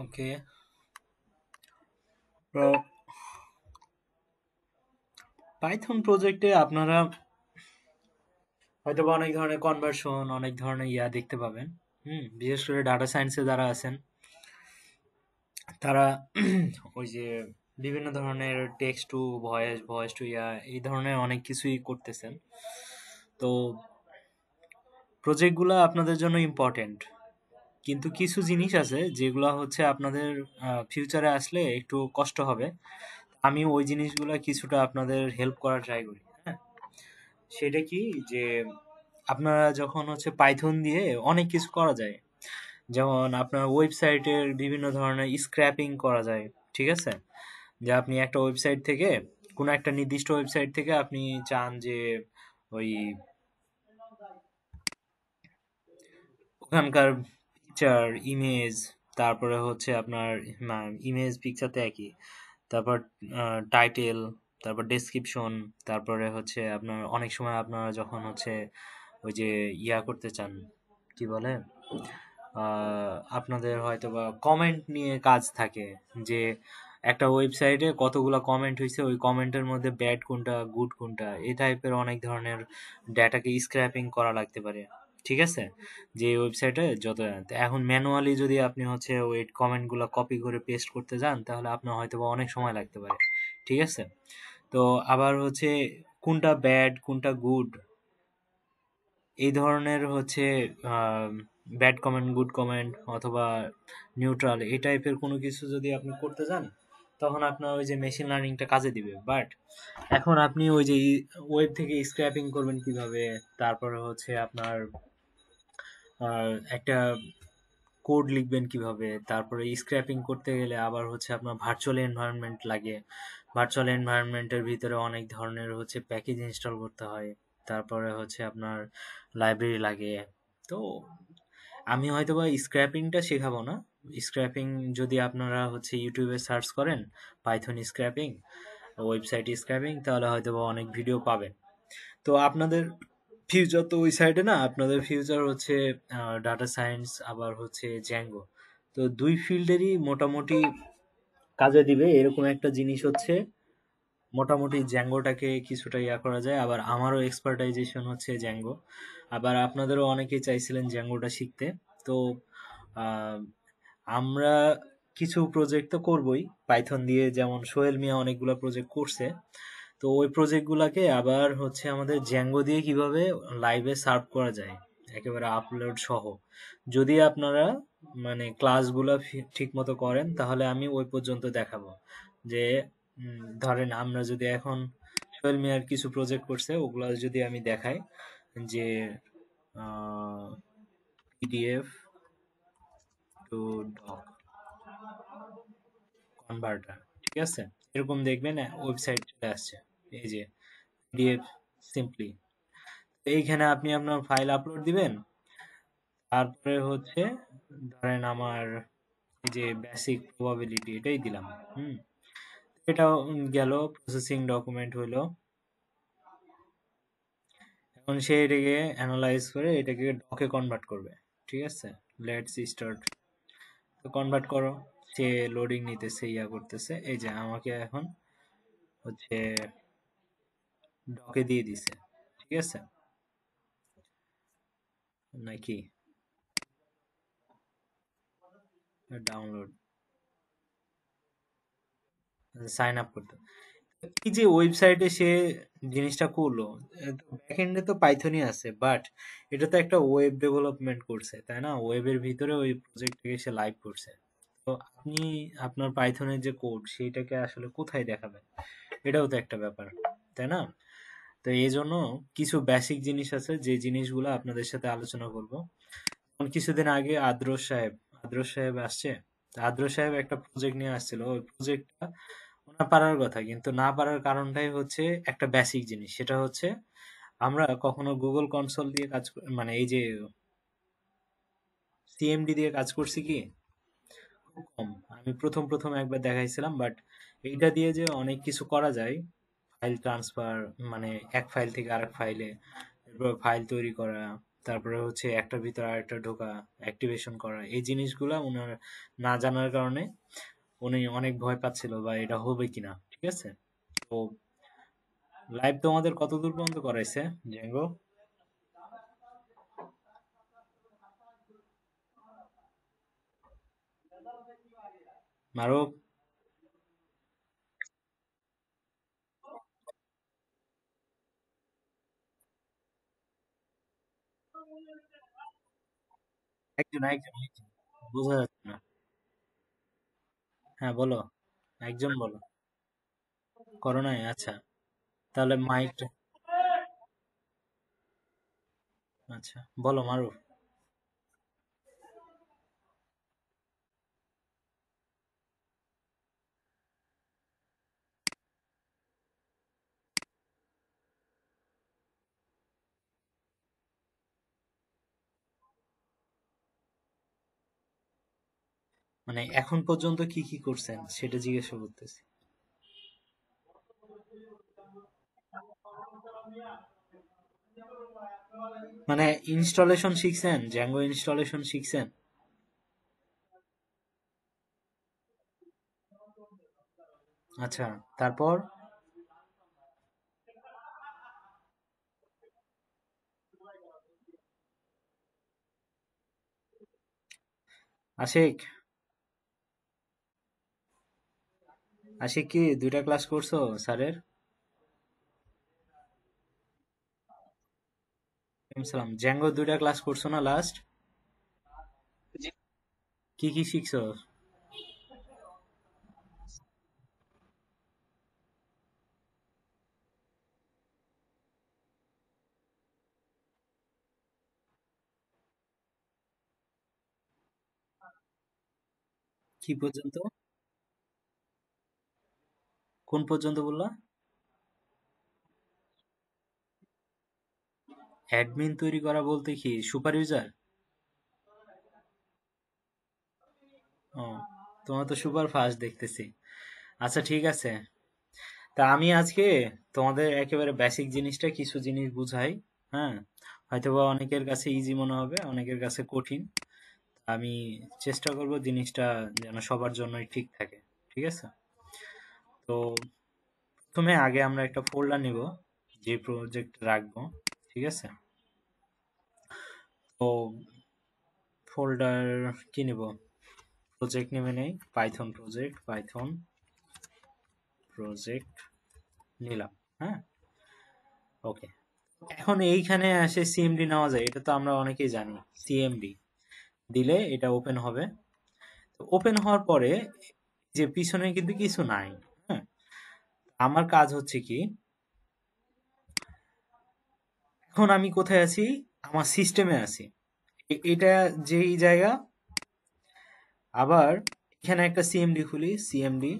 ওকে। তো পাইথন প্রজেক্টে আপনারা হয়তোবা অনেক ধরনের কনভার্সন, অনেক ধরনের দেখতে পাবেন। বিশেষ করে ডাটা সায়েন্সে যারা আছেন তারা ওই যে বিভিন্ন ধরনের text to voice, voice to এই ধরনের অনেক কিছুই করতেছেন। তো প্রজেক্টগুলো আপনাদের জন্য ইম্পর্টেন্ট, কিন্তু কিছু জিনিস আছে যেগুলো হচ্ছে আপনাদের ফিউচারে আসলে একটু কষ্ট হবে। আমি ওই জিনিসগুলো কিছুটা আপনাদের হেল্প করার ট্রাই করি। হ্যাঁ, সেটা কি যে আপনারা যখন হচ্ছে পাইথন দিয়ে অনেক কিছু করা যায়, যেমন আপনার ওয়েবসাইটের বিভিন্ন ধরনের স্ক্র্যাপিং করা যায়। ঠিক আছে, যে আপনি একটা ওয়েবসাইট থেকে, কোনো একটা নির্দিষ্ট ওয়েবসাইট থেকে আপনি চান যে ওই ওখানকার পিকচার, ইমেজ, তারপরে হচ্ছে আপনার ইমেজ পিকচার তো একই, তারপর টাইটেল, তারপর ডেসক্রিপশন, তারপরে হচ্ছে আপনার অনেক সময় আপনারা যখন হচ্ছে ওই যে করতে চান, কি বলে, আপনাদের হয়তো বা কমেন্ট নিয়ে কাজ থাকে, যে একটা ওয়েবসাইটে কতগুলো কমেন্ট হয়েছে, ওই কমেন্টের মধ্যে ব্যাড কোনটা, গুড কোনটা, এই টাইপের অনেক ধরনের ডেটাকে স্ক্র্যাপিং করা লাগতে পারে। ঠিক আছে, যে ওয়েবসাইটে যত এখন ম্যানুয়ালি যদি আপনি হচ্ছে ওই কমেন্টগুলো কপি করে পেস্ট করতে যান, তাহলে আপনার হয়তো বা অনেক সময় লাগতে পারে। ঠিক আছে, তো আবার হচ্ছে কোনটা ব্যাড কোনটা গুড, এই ধরনের হচ্ছে ব্যাড কমেন্ট, গুড কমেন্ট, অথবা নিউট্রাল, এই টাইপের কোনো কিছু যদি আপনি করতে যান, তখন আপনার ওই যে মেশিন লার্নিংটা কাজে দিবে। বাট এখন আপনি ওই যে ওয়েব থেকে স্ক্র্যাপিং করবেন কিভাবে, তারপরে হচ্ছে আপনার একটা কোড লিখবেন কিভাবে, তারপরে স্ক্র্যাপিং করতে গেলে আবার হচ্ছে আপনার ভার্চুয়াল এনভায়রনমেন্ট লাগে। ভার্চুয়াল এনভায়রনমেন্টের ভিতরে অনেক ধরনের হচ্ছে প্যাকেজ ইনস্টল করতে হয়, তারপরে হচ্ছে আপনার লাইব্রেরি লাগে। তো আমি হয়তো বা স্ক্র্যাপিংটা শেখাবো না। স্ক্র্যাপিং যদি আপনারা হচ্ছে ইউটিউবে সার্চ করেন পাইথন স্ক্র্যাপিং, ওয়েবসাইট স্ক্র্যাপিং, তাহলে হয়তো বা অনেক ভিডিও পাবেন। তো আপনাদের ফিউচার তো ওই সাইডে না, আপনাদের ফিউচার হচ্ছে ডাটা সায়েন্স, আবার হচ্ছে জ্যাঙ্গো। তো দুই ফিল্ডেরই মোটামুটি কাজে দিবে এরকম একটা জিনিস হচ্ছে মোটামুটি জ্যাঙ্গোটাকে কিছুটা করা যায়। আবার আমারও এক্সপার্টাইজেশন হচ্ছে জ্যাঙ্গো। আবার আপনাদেরও অনেকেই চাইছিলেন জ্যাঙ্গোটা শিখতে। তো আহ, আমরা কিছু প্রজেক্ট তো করবই পাইথন দিয়ে, যেমন সোহেল মিয়া অনেকগুলো প্রজেক্ট করছে। তো ওই প্রজেক্টগুলোকে আবার হচ্ছে আমাদের জ্যাঙ্গো দিয়ে কিভাবে লাইভে সার্ভ করা যায়, একেবারে আপলোড সহ, যদি আপনারা মানে ক্লাসগুলো ঠিক মতো করেন, তাহলে আমি ওই পর্যন্ত দেখাবো। যে ধরেন আমরা যদি এখন সোহেল মিয়ার কিছু প্রজেক্ট করছে, ওগুলো যদি আমি দেখাই, যে পিডিএফ টু ডক কনভার্টার, ঠিক আছে, এরকম দেখবেন ওয়েবসাইট চলে আসছে। এই যে পিডিএফ সিম্পলি, এইখানে আপনি আপনার ফাইল আপলোড দিবেন। তারপরে হচ্ছে ধরেন আমার এই যে বেসিক প্রবাবিলিটি এটাই দিলাম। হুম, এটাও গেল, প্রসেসিং ডকুমেন্ট হইলো। এখন সে এটাকে অ্যানালাইজ করে এটাকে ডকে কনভার্ট করবে। ঠিক আছে, লেটস স্টার্ট। তো কনভার্ট করো, সে লোডিং নিতেছে, করতেছে। এই যে আমাকে এখন হচ্ছে ডকে দিয়ে দিছে। ঠিক আছে, নাকি ডাউনলোড, সাইন আপ করতে, এই যে ওয়েবসাইটে সে জিনিসটা করলো, ব্যাকএন্ডে তো পাইথনই আছে, বাট এটা তো একটা ওয়েব ডেভেলপমেন্ট করছে, তাই না? ওয়েবের ভিতরে ওই প্রজেক্টটাকে সে লাইভ করছে। তো আপনি আপনার পাইথনের যে কোড সেইটাকে আসলে কোথায় দেখাবেন, এটাও তো একটা ব্যাপার, তাই না? তো এই জন্য কিছু বেসিক জিনিস আছে, যে জিনিসগুলো আপনাদের সাথে আলোচনা করব। যেমন কিছুদিন আগে আদ্রস সাহেব আসছে। তো আদ্রস সাহেব একটা প্রজেক্ট নিয়ে আসছিল, ওই প্রজেক্টটা ওনার পারার কথা, কিন্তু না পারার কারণটাই হচ্ছে একটা বেসিক জিনিস, সেটা হচ্ছে আমরা কখনো গুগল কনসোল দিয়ে মানে এই যে সিএমডি দিয়ে কাজ করছি কি, খুব কম। আমি প্রথম প্রথম একবার দেখাইছিলাম, বাট এইটা দিয়ে যে অনেক কিছু করা যায়, ফাইল ট্রান্সফার, মানে এক ফাইল থেকে আরেক ফাইলে, এরপর ফাইল তৈরি করা, তারপরে হচ্ছে একটার ভিতরে আরেকটা ঢোকা, অ্যাক্টিভেশন করা, এই জিনিসগুলা উনার না জানার কারণে উনি অনেক ভয় পাচ্ছিল বা এটা হবে কিনা। ঠিক আছে, তো লাইভ তোমাদের কত দূর পর্যন্ত করাইছে জেঙ্গো? মারুফ, একজন একজন একজন, বোঝা যাচ্ছে না। হ্যাঁ বলো, একজন বলো। করো নাই? আচ্ছা, তাহলে মাইকটা, আচ্ছা বলো মারুফ। মানে এখন পর্যন্ত কি কি করছেন সেটা জিজ্ঞাসা করতেছি। মানে ইনস্টলেশন শিখছেন, জ্যাঙ্গো ইনস্টলেশন শিখছেন? আচ্ছা, তারপর? আশিক, আশিক কি দুইটা ক্লাস করছো স্যারের? সালাম, জ্যাঙ্গো দুইটা ক্লাস করছো না লাস্ট? কি কি শিখছো? কি পর্যন্ত? কোন পর্যন্ত বললা? অ্যাডমিন তৈরি করা বলতে কি, সুপার ইউজার? ও, তোমার তো সুপার ফাস্ট দেখতেছি। আচ্ছা ঠিক আছে, তা আমি আজকে তোমাদের একেবারে বেসিক জিনিসটা কিছু জিনিস বুঝাই। হ্যাঁ, হয়তোবা অনেকের কাছে ইজি মনে হবে, অনেকের কাছে কঠিন। আমি চেষ্টা করব জিনিসটা যেন সবার জন্যই ঠিক থাকে। ঠিক আছে, তো প্রথমে আগে আমরা একটা ফোল্ডার নিব, যে প্রজেক্ট রাখবো। ঠিক আছে, তো ফোল্ডার কি নিব? প্রজেক্ট নেমে নেই, পাইথন প্রজেক্ট, পাইথন প্রজেক্ট নিলাম। হ্যাঁ, ওকে। এখন এইখানে আসে সিএমডি নেওয়া যায়, এটা তো আমরা অনেকেই জানি। সিএমডি দিলে এটা ওপেন হবে। তো ওপেন হওয়ার পরে যে পিছনে কিন্তু কিছু নাই। হ্যাঁ, আমার কাজ হচ্ছে কি, এখন আমি কোথায় আছি? আমার সিস্টেমে আছি। এটা যেই জায়গা, আবার এখানে একটা সিএমডি খুলি, সিএমডি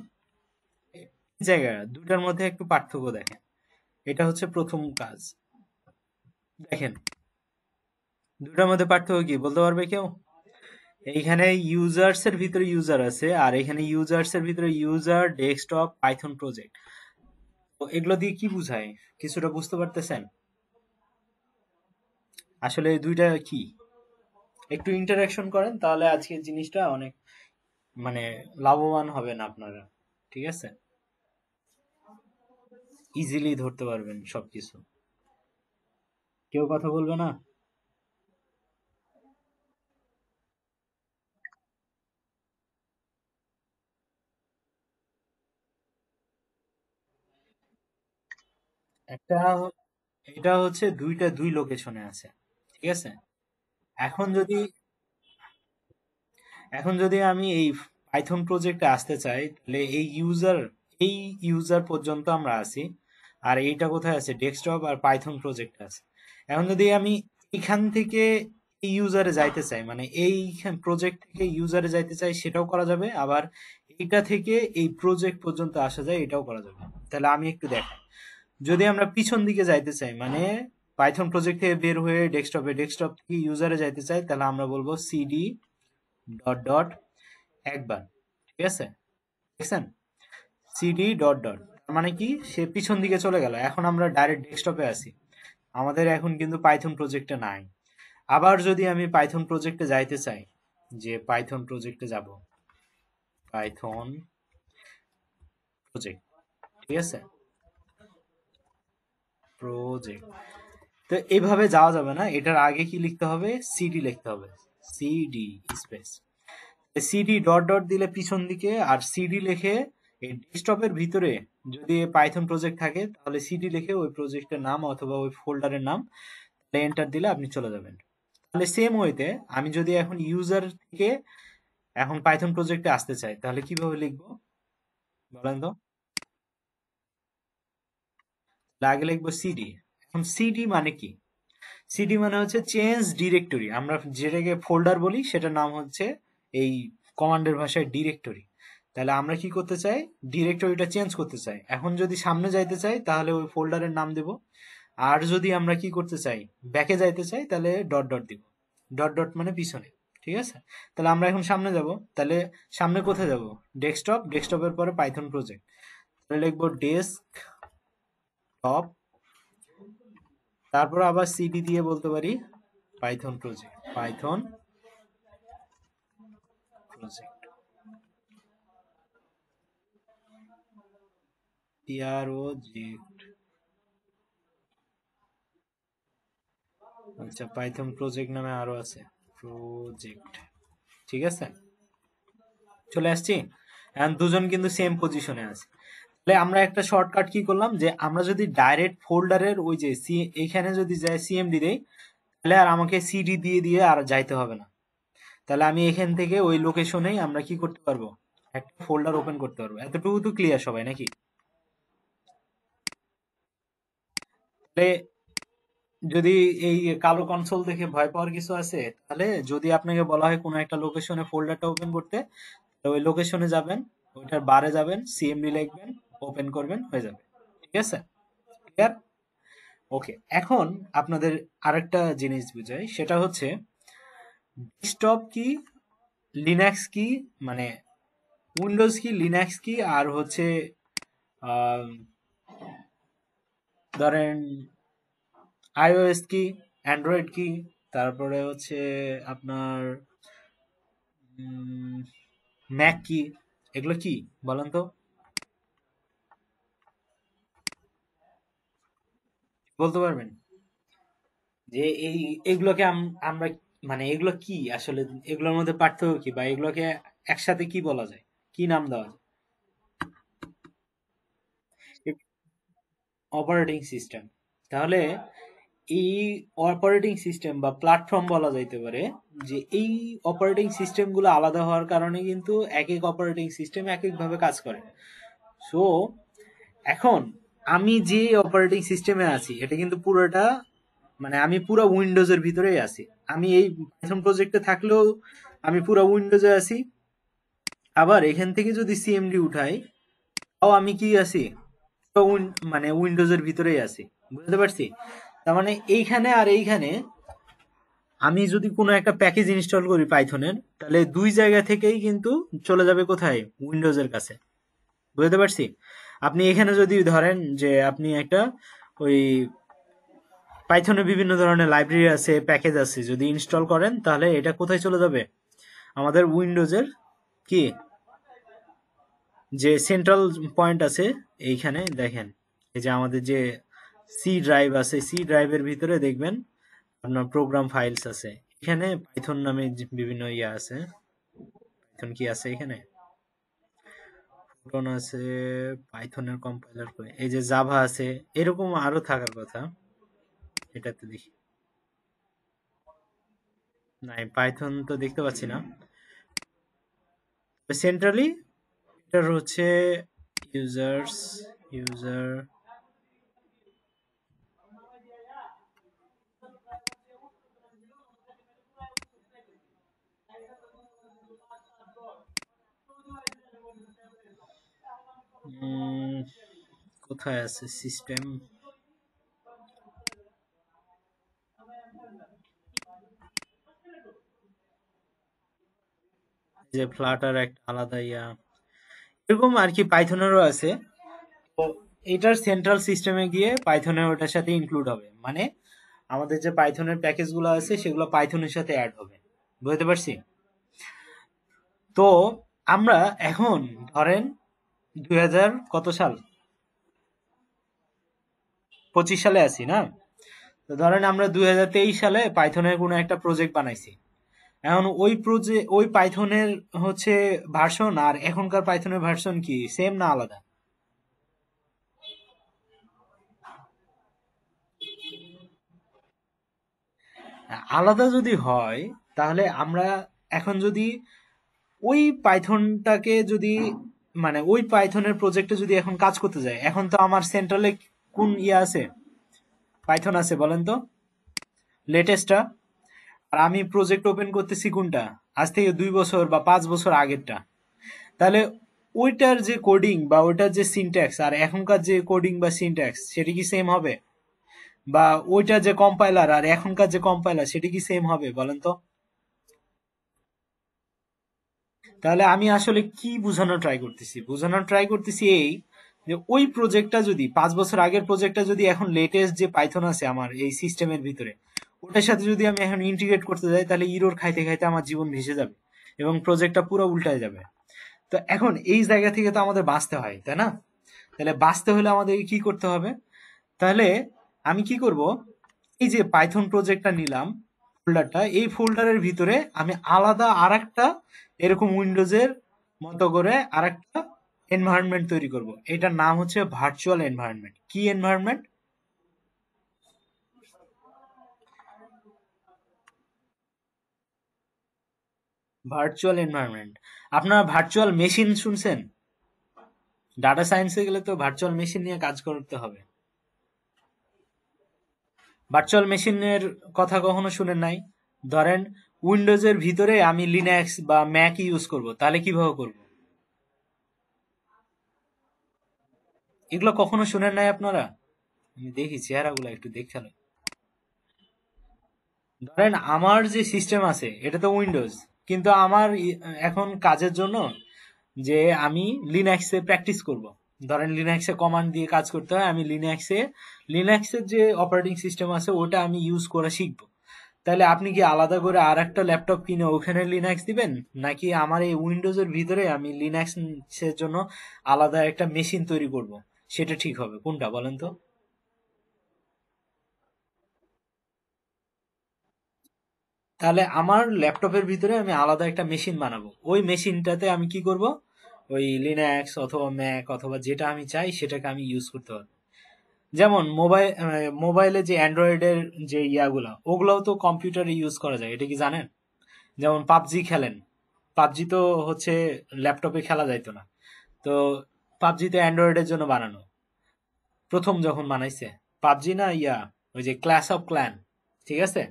জায়গা, দুটার মধ্যে একটু পার্থক্য দেখেন। এটা হচ্ছে প্রথম কাজ। দেখেন দুটার মধ্যে পার্থক্য কি বলতে পারবে কেউ? এইখানে ইউজার্স এর ভিতরে ইউজার আছে, আর এখানে ইউজার্স এর ভিতরে ইউজার ডেস্কটপ পাইথন প্রজেক্ট। তো এগুলো দিয়ে কি বুঝায়, কিছুটা বুঝতে পারতেছেন? আসলে এই দুইটা কি, একটু ইন্টারাকশন করেন তাহলে আজকের জিনিসটা অনেক মানে লাভবান হবেন আপনারা। ঠিক আছে, ইজিলি ধরতে পারবেন সবকিছু। কেউ কথা বলবে না? একটা, এটা হচ্ছে দুইটা দুই লোকেশনে আছে। ঠিক আছে, এখন যদি এখন যদি আমি এই পাইথন প্রজেক্টে আসতে চাই, তাহলে এই ইউজার পর্যন্ত আমরা আছি। আর এইটা কোথায় আছে? ডেস্কটপ আর পাইথন প্রজেক্ট আছে। এখন যদি আমি এখান থেকে এই ইউজারে যাইতে চাই, মানে এই প্রজেক্ট থেকে ইউজারে যাইতে চাই, সেটাও করা যাবে। আবার এইটা থেকে এই প্রজেক্ট পর্যন্ত আসা যায়, এটাও করা যাবে। তাহলে আমি একটু দেখাই। যদি আমরা পিছন দিকে যাইতে চাই, মানে পাইথন প্রজেক্ট থেকে বের হয়ে ডেস্কটপ থেকে ইউজারে যাইতে চাই, তাহলে আমরা বলবো সিডি ডট ডট একবার। ঠিক আছে, দেখছেন? সিডি ডট ডট, মানে কি, সে পিছন দিকে চলে গেল। এখন আমরা ডাইরেক্ট ডেস্কটপে আছি, আমাদের এখন কিন্তু পাইথন প্রজেক্টে নাই। আবার যদি আমি পাইথন প্রজেক্টে যাইতে চাই, যে পাইথন প্রজেক্টে যাব, পাইথন প্রজেক্ট, ঠিক আছে, প্রজেক্ট। তো এইভাবে যাওয়া যাবে না, এটার আগে কি লিখতে হবে, সিডি লিখতে হবে, CD space, CD dot dot দিলে পিছন দিকে, আর সিডি লিখে এই ডেস্কটপের ভিতরে যদি পাইথন প্রজেক্ট থাকে তাহলে সিডি লিখে ওই প্রজেক্টের নাম অথবা ওই ফোল্ডারের নাম এন্টার দিলে আপনি চলে যাবেন। তাহলে সেম ওয়েতে আমি যদি এখন ইউজার থেকে এখন পাইথন প্রজেক্টে আসতে চাই তাহলে কিভাবে লিখবো বলেন তো? আগে লিখবো সিডি। এখন সিডি মানে কি? সিডি মানে হচ্ছে চেঞ্জ ডিরেক্টরি, আমরা যেটাকে ফোল্ডার বলি সেটার নাম হচ্ছে এই কমান্ডের ভাষায় ডিরেক্টরি। তাহলে আমরা কি করতে চাই, ডিরেক্টরিটা চেঞ্জ করতে চাই। এখন যদি সামনে যাইতে চাই তাহলে ওই ফোল্ডারের নাম দেব, আর যদি আমরা কি করতে চাই, ব্যাকে যাইতে চাই, তাহলে ডট ডট দিব। ডট ডট মানে পিছনে, ঠিক আছে। তাহলে আমরা এখন সামনে যাব, তাহলে সামনে কোথায় যাব, ডেস্কটপ, ডেস্কটপের পরে পাইথন প্রজেক্ট, তাহলে লিখবো ডেস্কটপ, তারপর আবার সিডি দিয়ে বলতে পারি Python project, Python project, project. আচ্ছা, পাইথন প্রজেক্ট নামে আরো আছে প্রজেক্ট, ঠিক আছে, চলে আসছি। এখন দুজন কিন্তু সেম পজিশনে আছে। তাহলে আমরা একটা শর্টকাট কি করলাম, যে আমরা যদি ডাইরেক্ট ফোল্ডারের ওই যে এখানে যদি যাই সিএমডি দেই, তাহলে আর আমাকে সিডি দিয়ে দিয়ে আর যাইতে হবে না। তাহলে আমি এখান থেকে ওই লোকেশনেই আমরা কি করতে পারবো, একটা ফোল্ডার ওপেন করতে পারবো। এতটুকু তো ক্লিয়ার সবাই নাকি? তাহলে যদি এই কালো কনসোল দেখে ভয় পাওয়ার কিছু আছে, তাহলে যদি আপনাকে বলা হয় কোনো একটা লোকেশনে ফোল্ডারটা ওপেন করতে, তো ওই লোকেশনে যাবেন, ওইটার বারে যাবেন, সিএমডি লিখবেন, ওপেন করবেন, হয়ে যাবে। ঠিক আছে, ক্লিয়ার? ওকে, এখন আপনাদের আরেকটা জিনিস বুঝাই, সেটা হচ্ছে ডেস্কটপ কি, লিনাক্স কি, মানে উইন্ডোজ কি, লিনাক্স কি, আর হচ্ছে আহ, ধরেন আইওএস কি, অ্যান্ড্রয়েড কি, তারপরে হচ্ছে আপনার ম্যাক কি, এগুলো কি বলেন তো, বলতে পারবেন যে এই এগুলোকে আমরা মানে এগুলো কি আসলে, এগুলোর মধ্যে পার্থক্য কি, বা এগুলোকে একসাথে কি বলা যায়, কি নাম দেওয়া যায়? Operating system. তাহলে এই অপারেটিং সিস্টেম বা প্ল্যাটফর্ম বলা যাইতে পারে, যে এই অপারেটিং সিস্টেমগুলো আলাদা হওয়ার কারণে কিন্তু এক এক অপারেটিং সিস্টেম এক একভাবে কাজ করে। সো এখন আমি যে অপারেটিং সিস্টেমে আছি এটা কিন্তু পুরোটা, মানে আমি পুরো উইন্ডোজের ভিতরেই আছি। আমি এই পাইথন প্রজেক্টে থাকলেও আমি পুরো উইন্ডোজে আছি, আবার এখান থেকে যদি সিএমডি উঠাই তাও আমি কি আছি, পুরো মানে উইন্ডোজের ভিতরেই আছি। বুঝতে পারছি? তার মানে এইখানে আর এইখানে আমি যদি কোনো একটা প্যাকেজ ইনস্টল করি পাইথনের, তাহলে দুই জায়গা থেকেই কিন্তু চলে যাবে কোথায়, উইন্ডোজের কাছে। বুঝতে পারছি? আপনি এখানে যদি ধরেন যে আপনি একটা ওই পাইথনে বিভিন্ন ধরনের লাইব্রেরি আছে, প্যাকেজ আছে, যদি ইনস্টল করেন তাহলে এটা কোথায় চলে যাবে, আমাদের উইন্ডোজের কি যে সেন্ট্রাল পয়েন্ট আছে এইখানে দেখেন, এই যে আমাদের যে সি ড্রাইভ আছে, সি ড্রাইভের ভিতরে দেখবেন আপনার প্রোগ্রাম ফাইলস আছে। এখানে পাইথন নামে বিভিন্ন ইয়া আছে। পাইথন কি আছে এখানে, ফুটন আছে, পাইথনের কম্পাইলার করে, এই যে জাভা আছে, এরকম আরো থাকার কথা। এটাতে দেখি, নাই পাইথন তো দেখতে পাচ্ছি না। সেন্ট্রালি এটার হচ্ছে ইউজার্স, ইউজার, কোথায় আছে সিস্টেম, যে ফ্লাটার একটা আলাদা ইয়া, এরকম আর কি পাইথনেরও আছে। তো এটার সেন্ট্রাল সিস্টেমে গিয়ে পাইথনের ওটার সাথে ইনক্লুড হবে, মানে আমাদের যে পাইথনের প্যাকেজগুলো আছে সেগুলো পাইথনের সাথে অ্যাড হবে। বুঝতে পারছি? তো আমরা এখন ধরেন 2000 কত সাল, 25 সালে আছি না? তো ধরেন আমরা 2023 সালে পাইথনের কোনো একটা প্রজেক্ট বানাইছি। এখন ওই পাইথনের হচ্ছে ভার্সন আর এখনকার পাইথনের ভার্সন কি সেম না আলাদা? আলাদা যদি হয় তাহলে আমরা এখন যদি ওই পাইথনটাকে যদি মানে ওই পাইথনের প্রজেক্টে যদি এখন কাজ করতে যাই, এখন তো আমার সেন্ট্রালে কোন ইয়ে আছে, পাইথন আছে বলেন তো, লেটেস্টটা। আর আমি প্রজেক্ট ওপেন করতেছি কোনটা, আজ থেকে 2 বছর বা 5 বছর আগেরটা। তাহলে ওইটার যে কোডিং বা ওইটার যে সিনট্যাক্স আর এখনকার যে কোডিং বা সিনট্যাক্স সেটা কি সেম হবে? বা ওইটার যে কম্পাইলার আর এখনকার যে কম্পাইলার সেটা কি সেম হবে বলেন তো? তাহলে আমি আসলে কি বোঝানোর ট্রাই করতেছি এই যে ওই প্রজেক্টটা যদি 5 বছর আগের প্রজেক্টটা যদি এখন লেটেস্ট যে পাইথন আছে আমার এই সিস্টেমের ভিতরে ওটার সাথে যদি আমি এখন ইন্টিগ্রেট করতে যাই তাহলে ইরোর খাইতে খাইতে আমার জীবন ভেসে যাবে এবং প্রজেক্টটা পুরো উল্টায় যাবে। তো এখন এই জায়গা থেকে তো আমাদের বাঁচতে হয়, তাই না? তাহলে বাঁচতে হলে আমাদের কি করতে হবে? তাহলে আমি কি করব, এই যে পাইথন প্রজেক্টটা নিলাম, ফোল্ডারটা, এই ফোল্ডারের ভিতরে আমি আলাদা আরেকটা এরকম উইন্ডোজের মতো করে আরেকটা এনভায়রনমেন্ট তৈরি করব। এটার নাম হচ্ছে ভার্চুয়াল এনভায়রনমেন্ট। কি এনভায়রনমেন্ট? Virtual environment. আপনারা ভার্চুয়াল মেশিন শুনছেন? ডাটা সায়েন্সে গেলে তো ভার্চুয়াল মেশিন নিয়ে কাজ করতে হবে। ভার্চুয়াল মেশিনের কথা কখনো শুনেন নাই? ধরেন উইন্ডোজের ভিতরে আমি লিনাক্স বা ম্যাক ইউজ করব, তাহলে কিভাবে করব? এগুলো কখনো শুনেন নাই আপনারা? আমি দেখি চেহারাগুলো একটু দেখে লই। ধরেন আমার যে সিস্টেম আছে এটা তো উইন্ডোজ, কিন্তু আমার এখন কাজের জন্য যে আমি লিনাক্সে প্র্যাকটিস করব, ধরেন লিনাক্সে কমান্ড দিয়ে কাজ করতে হয়, আমি লিনাক্সের যে অপারেটিং সিস্টেম আছে ওটা আমি ইউজ করা শিখবো। তাহলে আপনি কি আলাদা করে আর একটা ল্যাপটপ কিনে ওখানে লিনাক্স দিবেন, নাকি আমার এই উইন্ডোজের ভিতরে আমি লিনাক্সের জন্য আলাদা একটা মেশিন তৈরি করব? সেটা ঠিক হবে কোনটা বলেন তো? তাহলে আমার ল্যাপটপের ভিতরে আমি আলাদা একটা মেশিন বানাবো, ওই মেশিনটাতে আমি কি করব, ওই লিনাক্স অথবা ম্যাক অথবা যেটা আমি চাই সেটাকে আমি ইউজ করতে পারবো। যেমন মোবাইলে যে অ্যান্ড্রয়েডের যে ইয়াগুলা ওগুলাও তো কম্পিউটারে ইউজ করা যায়, এটা কি জানেন? যেমন পাবজি খেলেন, পাবজি তো হচ্ছে ল্যাপটপে খেলা যাইতো না। তো পাবজি তো অ্যান্ড্রয়েডের জন্য বানানো, প্রথম যখন বানাইছে। পাবজি না, ওই যে ক্ল্যাশ অফ ক্ল্যান, ঠিক আছে?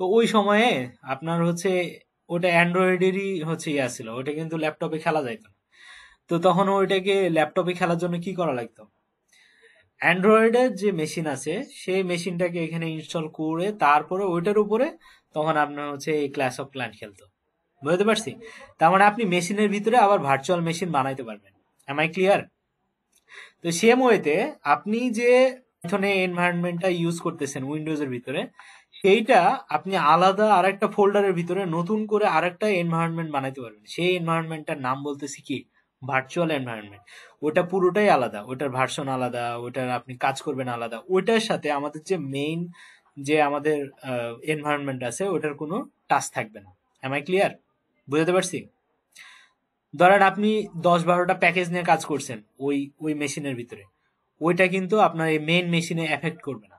তো ওই সময়ে আপনার হচ্ছে ওটা অ্যান্ড্রয়েডেরই হচ্ছে ছিল, ওটা কিন্তু ল্যাপটপে খেলা যাইতো না। তো তখন ওইটাকে ল্যাপটপে খেলার জন্য কি করা লাগতো, অ্যান্ড্রয়েডের যে মেশিন আছে সেই মেশিনটাকে এখানে ইনস্টল করে তারপরে ওইটার উপরে তখন আপনার হচ্ছে এই ক্ল্যাশ অফ ক্ল্যান খেলতো। বুঝতে পারছি? তার মানে আপনি মেশিনের ভিতরে আবার ভার্চুয়াল মেশিন বানাইতে পারবেন। Am I clear? তো সেম ওয়েতে আপনি যে পিছনে এনভায়রনমেন্টটা ইউজ করতেছেন উইন্ডোজের ভিতরে, সেইটা আপনি আলাদা আরেকটা ফোল্ডারের ভিতরে নতুন করে আরেকটা এনভায়রনমেন্ট বানাইতে পারবেন। সেই এনভায়রনমেন্টটার নাম বলতেছি কি, ভার্চুয়াল এনভায়রনমেন্ট। ওটা পুরোটাই আলাদা, ওটার ভার্সন আলাদা, ওটার আপনি কাজ করবেন আলাদা, ওইটার সাথে আমাদের যে মেইন যে আমাদের এনভায়রনমেন্ট আছে ওটার কোনো টাচ থাকবে না। Am I clear? বুঝতে পারছি? ধরেন আপনি 10-12টা প্যাকেজ নিয়ে কাজ করছেন ওই ওই মেশিনের ভিতরে, ওইটা কিন্তু আপনার এই মেইন মেশিনে এফেক্ট করবে না।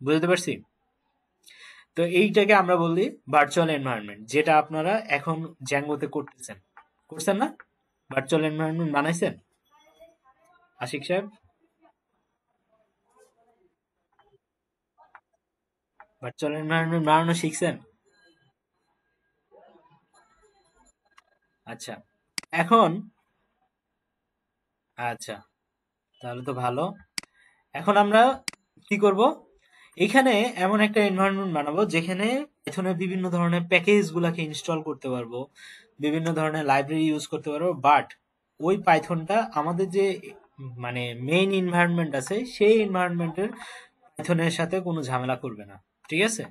বুঝতে পারছি? তো এইটাকে আমরা বলি ভার্চুয়াল এনভায়রনমেন্ট, যেটা আপনারা এখন জ্যাঙ্গোতে করতেছেন। করছেন না? ভার্চুয়াল এনভায়রনমেন্ট বানাইছেন আশিক সাহেব? ভার্চুয়াল এনভায়রনমেন্ট বানানো শিখছেন? আচ্ছা। এখন আচ্ছা, তাহলে তো ভালো। এখন আমরা কি করব, এখানে এমন একটা এনভায়রনমেন্ট বানাবো যেখানে পেছনে বিভিন্ন ধরনের প্যাকেজ গুলাকে ইনস্টল করতে পারবো, বিভিন্ন ধরনের লাইব্রেরি ইউজ করতে পারবো, বাট ওই পাইথনটা আমাদের যে মানে মেইন এনভায়রনমেন্ট আছে সেই এনভায়রনমেন্টের পাইথনের সাথে কোনো ঝামেলা করবে না, ঠিক আছে?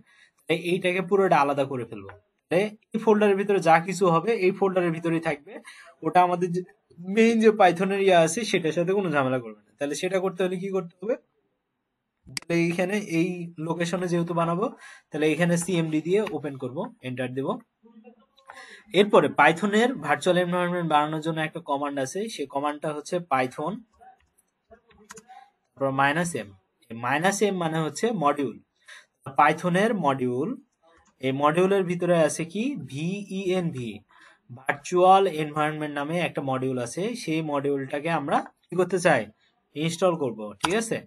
এইটাকে পুরোটা আলাদা করে ফেলবো। এই ফোল্ডারের ভিতরে যা কিছু হবে এই ফোল্ডারের ভিতরেই থাকবে, ওটা আমাদের যে মেইন যে পাইথনের ইয়ে আছে সেটার সাথে কোনো ঝামেলা করবে না। তাহলে সেটা করতে হলে কি করতে হবে, তাহলে এইখানে এই লোকেশনে যেহেতু বানাবো, তাহলে এখানে সিএমডি দিয়ে ওপেন করব, এন্টার দেব। এরপরে পাইথনের ভার্চুয়াল এনভায়রনমেন্ট বানানোর জন্য একটা কমান্ড আছে, সেই কমান্ডটা হচ্ছে পাইথন -m। -m মানে হচ্ছে মডিউল, পাইথনের মডিউল। এই মডিউলের ভিতরে আছে কি ভিইএনভি, ভার্চুয়াল এনভায়রনমেন্ট নামে একটা মডিউল আছে, সেই মডিউলটাকে আমরা কি করতে চাই, ইনস্টল করব, ঠিক আছে?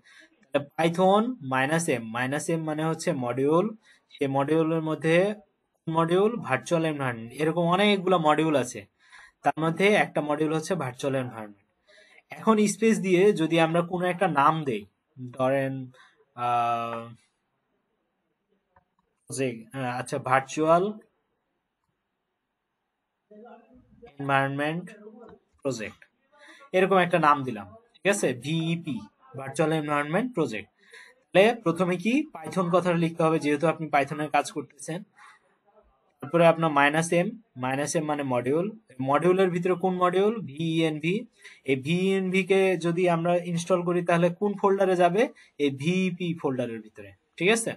পাইথন -m, -m মানে হচ্ছে মডিউল। সেই মডিউলের মধ্যে মডিউল ভার্চুয়াল এনভায়রনমেন্ট, এরকম অনেকগুলো মডিউল আছে, তার মধ্যে একটা মডিউল হচ্ছে ভার্চুয়াল এনভায়রনমেন্ট। এখন স্পেস দিয়ে যদি আমরা কোনো একটা নাম দেই, ধরেন আচ্ছা ভার্চুয়াল এনভায়রনমেন্ট প্রজেক্ট, এরকম একটা নাম দিলাম, ঠিক আছে? ভিইপি, ভার্চুয়াল এনভায়রনমেন্ট প্রজেক্ট। তাহলে প্রথমে কি পাইথন কথাটা লিখতে হবে, যেহেতু আপনি পাইথনের কাজ করতেছেন। তারপরে আপনার -m, -m মানে মডিউল, মডিউলের ভিতরে কোন মডিউল, ভিইএনভি। এই ভিইএনভি কে যদি আমরা ইনস্টল করি তাহলে কোন ফোল্ডারে যাবে, এই ভিইপি ফোল্ডারের ভিতরে, ঠিক আছে?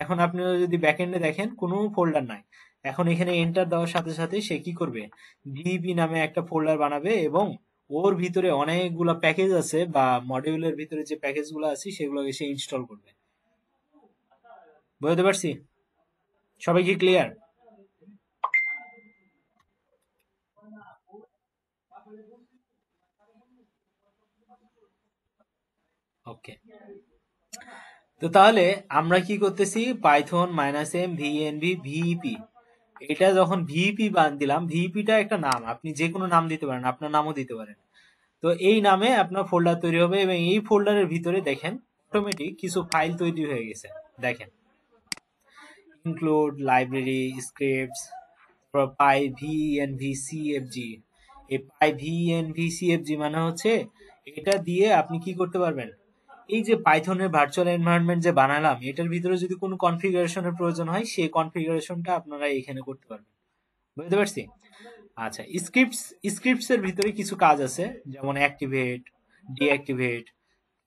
এখন আপনি যদি ব্যাকএন্ডে দেখেন কোনো ফোল্ডার নাই, এখন এখানে এন্টার দেওয়ার সাথে সাথে সে কি করবে, ভিইপি নামে একটা ফোল্ডার বানাবে এবং ওর ভিতরে অনেকগুলো প্যাকেজ আছে, বা মডিউলের ভিতরে যে প্যাকেজগুলো আছে সেগুলোকে সে ইনস্টল করবে। বুঝতে পারছি? সবাই কি ক্লিয়ার? ওকে, তো তাহলে আমরা কি করতেছি, পাইথন -m ভিএনভি ভিইপি, এটা যখন ভিইপি দিলাম, ভিইপিটা একটা নাম, আপনি যে কোনো নাম দিতে পারেন, আপনার নামও দিতে পারেন। তো এই নামে আপনার ফোল্ডার তৈরি হবে এবং এই ফোল্ডারের ভিতরে দেখেন অটোমেটিক কিছু ফাইল তৈরি হয়ে গেছে। দেখেন, ইনক্লুড লাইব্রেরি স্ক্রিপ্টস, পাই ভিএনভি সিএফজি। এই পাই ভিএনভি সিএফজি মানে হচ্ছে এটা দিয়ে আপনি কি করতে পারবেন, এই যে পাইথনের ভার্চুয়াল এনভায়রনমেন্ট যে বানালাম এটার ভিতরে যদি কোনো কনফিগারেশনের প্রয়োজন হয় সেই কনফিগারেশনটা আপনারা এখানে করতে পারবেন। বুঝতে পারছি? আচ্ছা, স্ক্রিপ্টস এর ভিতরে কিছু কাজ আছে, যেমন অ্যাক্টিভেট, ডিঅ্যাক্টিভেট,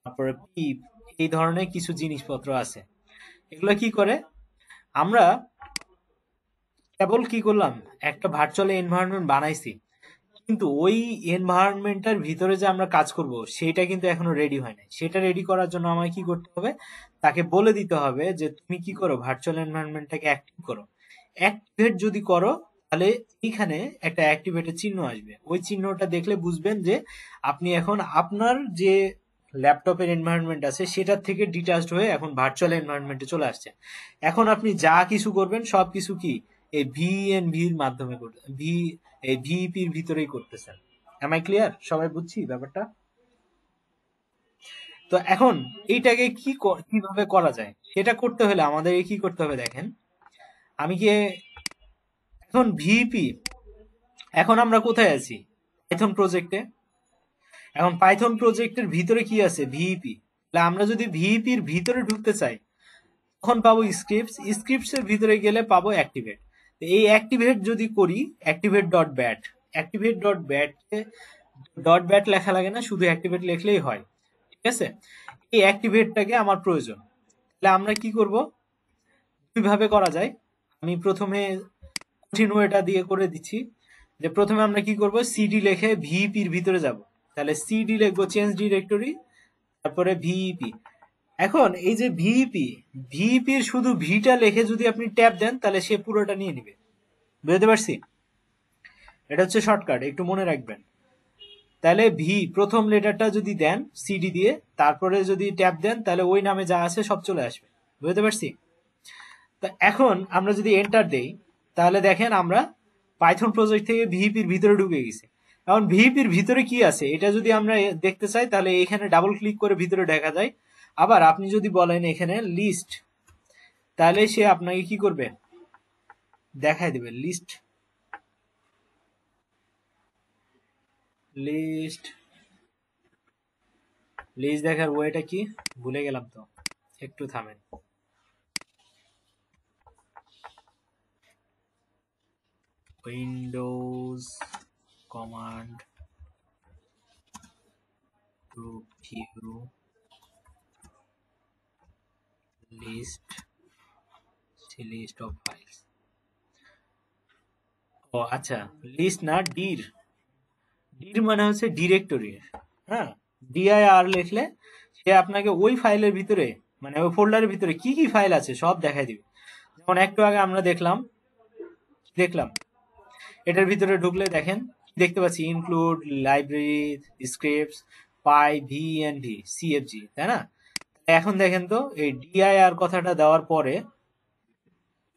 তারপরে পিপ, এই ধরনের কিছু জিনিসপত্র আছে। এগুলো কি করে, আমরা কেবল কি করলাম, একটা ভার্চুয়াল এনভায়রনমেন্ট বানাইছি, কিন্তু ওই এনভায়রনমেন্টের ভিতরে যে আমরা কাজ করব সেটা কিন্তু এখনো রেডি হয় নাই। সেটা রেডি করার জন্য আমায় কি করতে হবে, তাকে বলে দিতে হবে যে তুমি কি করো, ভার্চুয়াল এনভায়রনমেন্টটাকে অ্যাক্টিভ করো। অ্যাক্টিভেট যদি করো তাহলে এখানে একটা অ্যাক্টিভেটের চিহ্ন আসবে, ওই চিহ্নটা দেখলে বুঝবেন যে আপনি এখন আপনার যে ল্যাপটপের এনভায়রনমেন্ট আছে সেটার থেকে ডিটাচড হয়ে এখন ভার্চুয়াল এনভায়রনমেন্টে চলে আসছে। এখন আপনি যা কিছু করবেন সব কিছু কি এই ভিএনভির মাধ্যমে করবেন, এই ভিইপির ভিতরেই করতেছেন। Am I clear? সবাই বুঝছি ব্যাপারটা? তো এখন এইটাকে কিভাবে করা যায়, সেটা করতে হলে আমাদের কি করতে হবে, দেখেন আমি কি এখন ভিইপি, এখন আমরা কোথায় আছি, পাইথন প্রজেক্টে। এখন পাইথন প্রজেক্টের ভিতরে কি আছে, ভিইপি। তাহলে আমরা যদি ভিইপির ভিতরে ঢুকতে চাই তখন পাবো স্ক্রিপ্টস এর ভিতরে গেলে পাবো অ্যাক্টিভেট। এই অ্যাক্টিভেট যদি করি, activate dot bat, activate dot bat, dot bat লেখা লাগে না, শুধু অ্যাক্টিভেট লিখলেই হয়, ঠিক আছে? এই অ্যাক্টিভেটটাকে আমার প্রয়োজন। তাহলে আমরা কি করব, দুইভাবে করা যায়। আমি প্রথমে কঠিন ওয়েটা দিয়ে করে দিচ্ছি, যে প্রথমে আমরা কি করব, সিডি লিখে ভিইপির ভিতরে যাব। তাহলে সিডি লিখবো চেঞ্জ ডিরেক্টরি, তারপরে ভিইপি। এখন এই যে ভিইপি, ভিইপির শুধু ভিটা লিখে যদি আপনি ট্যাপ দেন তাহলে সে পুরোটা নিয়ে নিবে। বুঝতে পারছি? এটা হচ্ছে শর্টকাট, একটু মনে রাখবেন। তাহলে প্রথম লেটারটা যদি দেন সিডি দিয়ে, তারপরে যদি ট্যাপ দেন তাহলে ওই নামে যা আছে সব চলে আসবে। বুঝতে পারছি? তা এখন আমরা যদি এন্টার দেই তাহলে দেখেন আমরা পাইথন প্রজেক্ট থেকে ভিইপির ভিতরে ঢুকে গেছি। এখন ভিইপির ভিতরে কি আছে এটা যদি আমরা দেখতে চাই তাহলে এখানে ডাবল ক্লিক করে ভিতরে দেখা যায়। আবার আপনি যদি বলেন এখানে লিস্ট, তাহলে সে আপনাকে কি করবে, দেখায় দেবে লিস্ট। লিস্ট লিস্ট দেখার ওয়েটা কি ভুলে গেলাম তো। একটু থামেন। Windows command to view list of files. ও আচ্ছা, লিস্ট না, ডির মানে হচ্ছে ডিরেক্টরি। হ্যাঁ, ডিআইআর লিখলে সে আপনাকে ওই ফাইলের ভিতরে, মানে ওই ফোল্ডারের ভিতরে কি কি ফাইল আছে সব দেখাই দিবে। যেমন একটু আগে আমরা দেখলাম এটার ভিতরে ঢুকলে দেখেন দেখতে পাচ্ছি ইনক্লুড লাইব্রেরি স্ক্রিপ্টস পাই ভিএনভি সিএফজি, তাই না? এখন দেখেন তো এই ডিআইআর কথাটা দেওয়ার পরে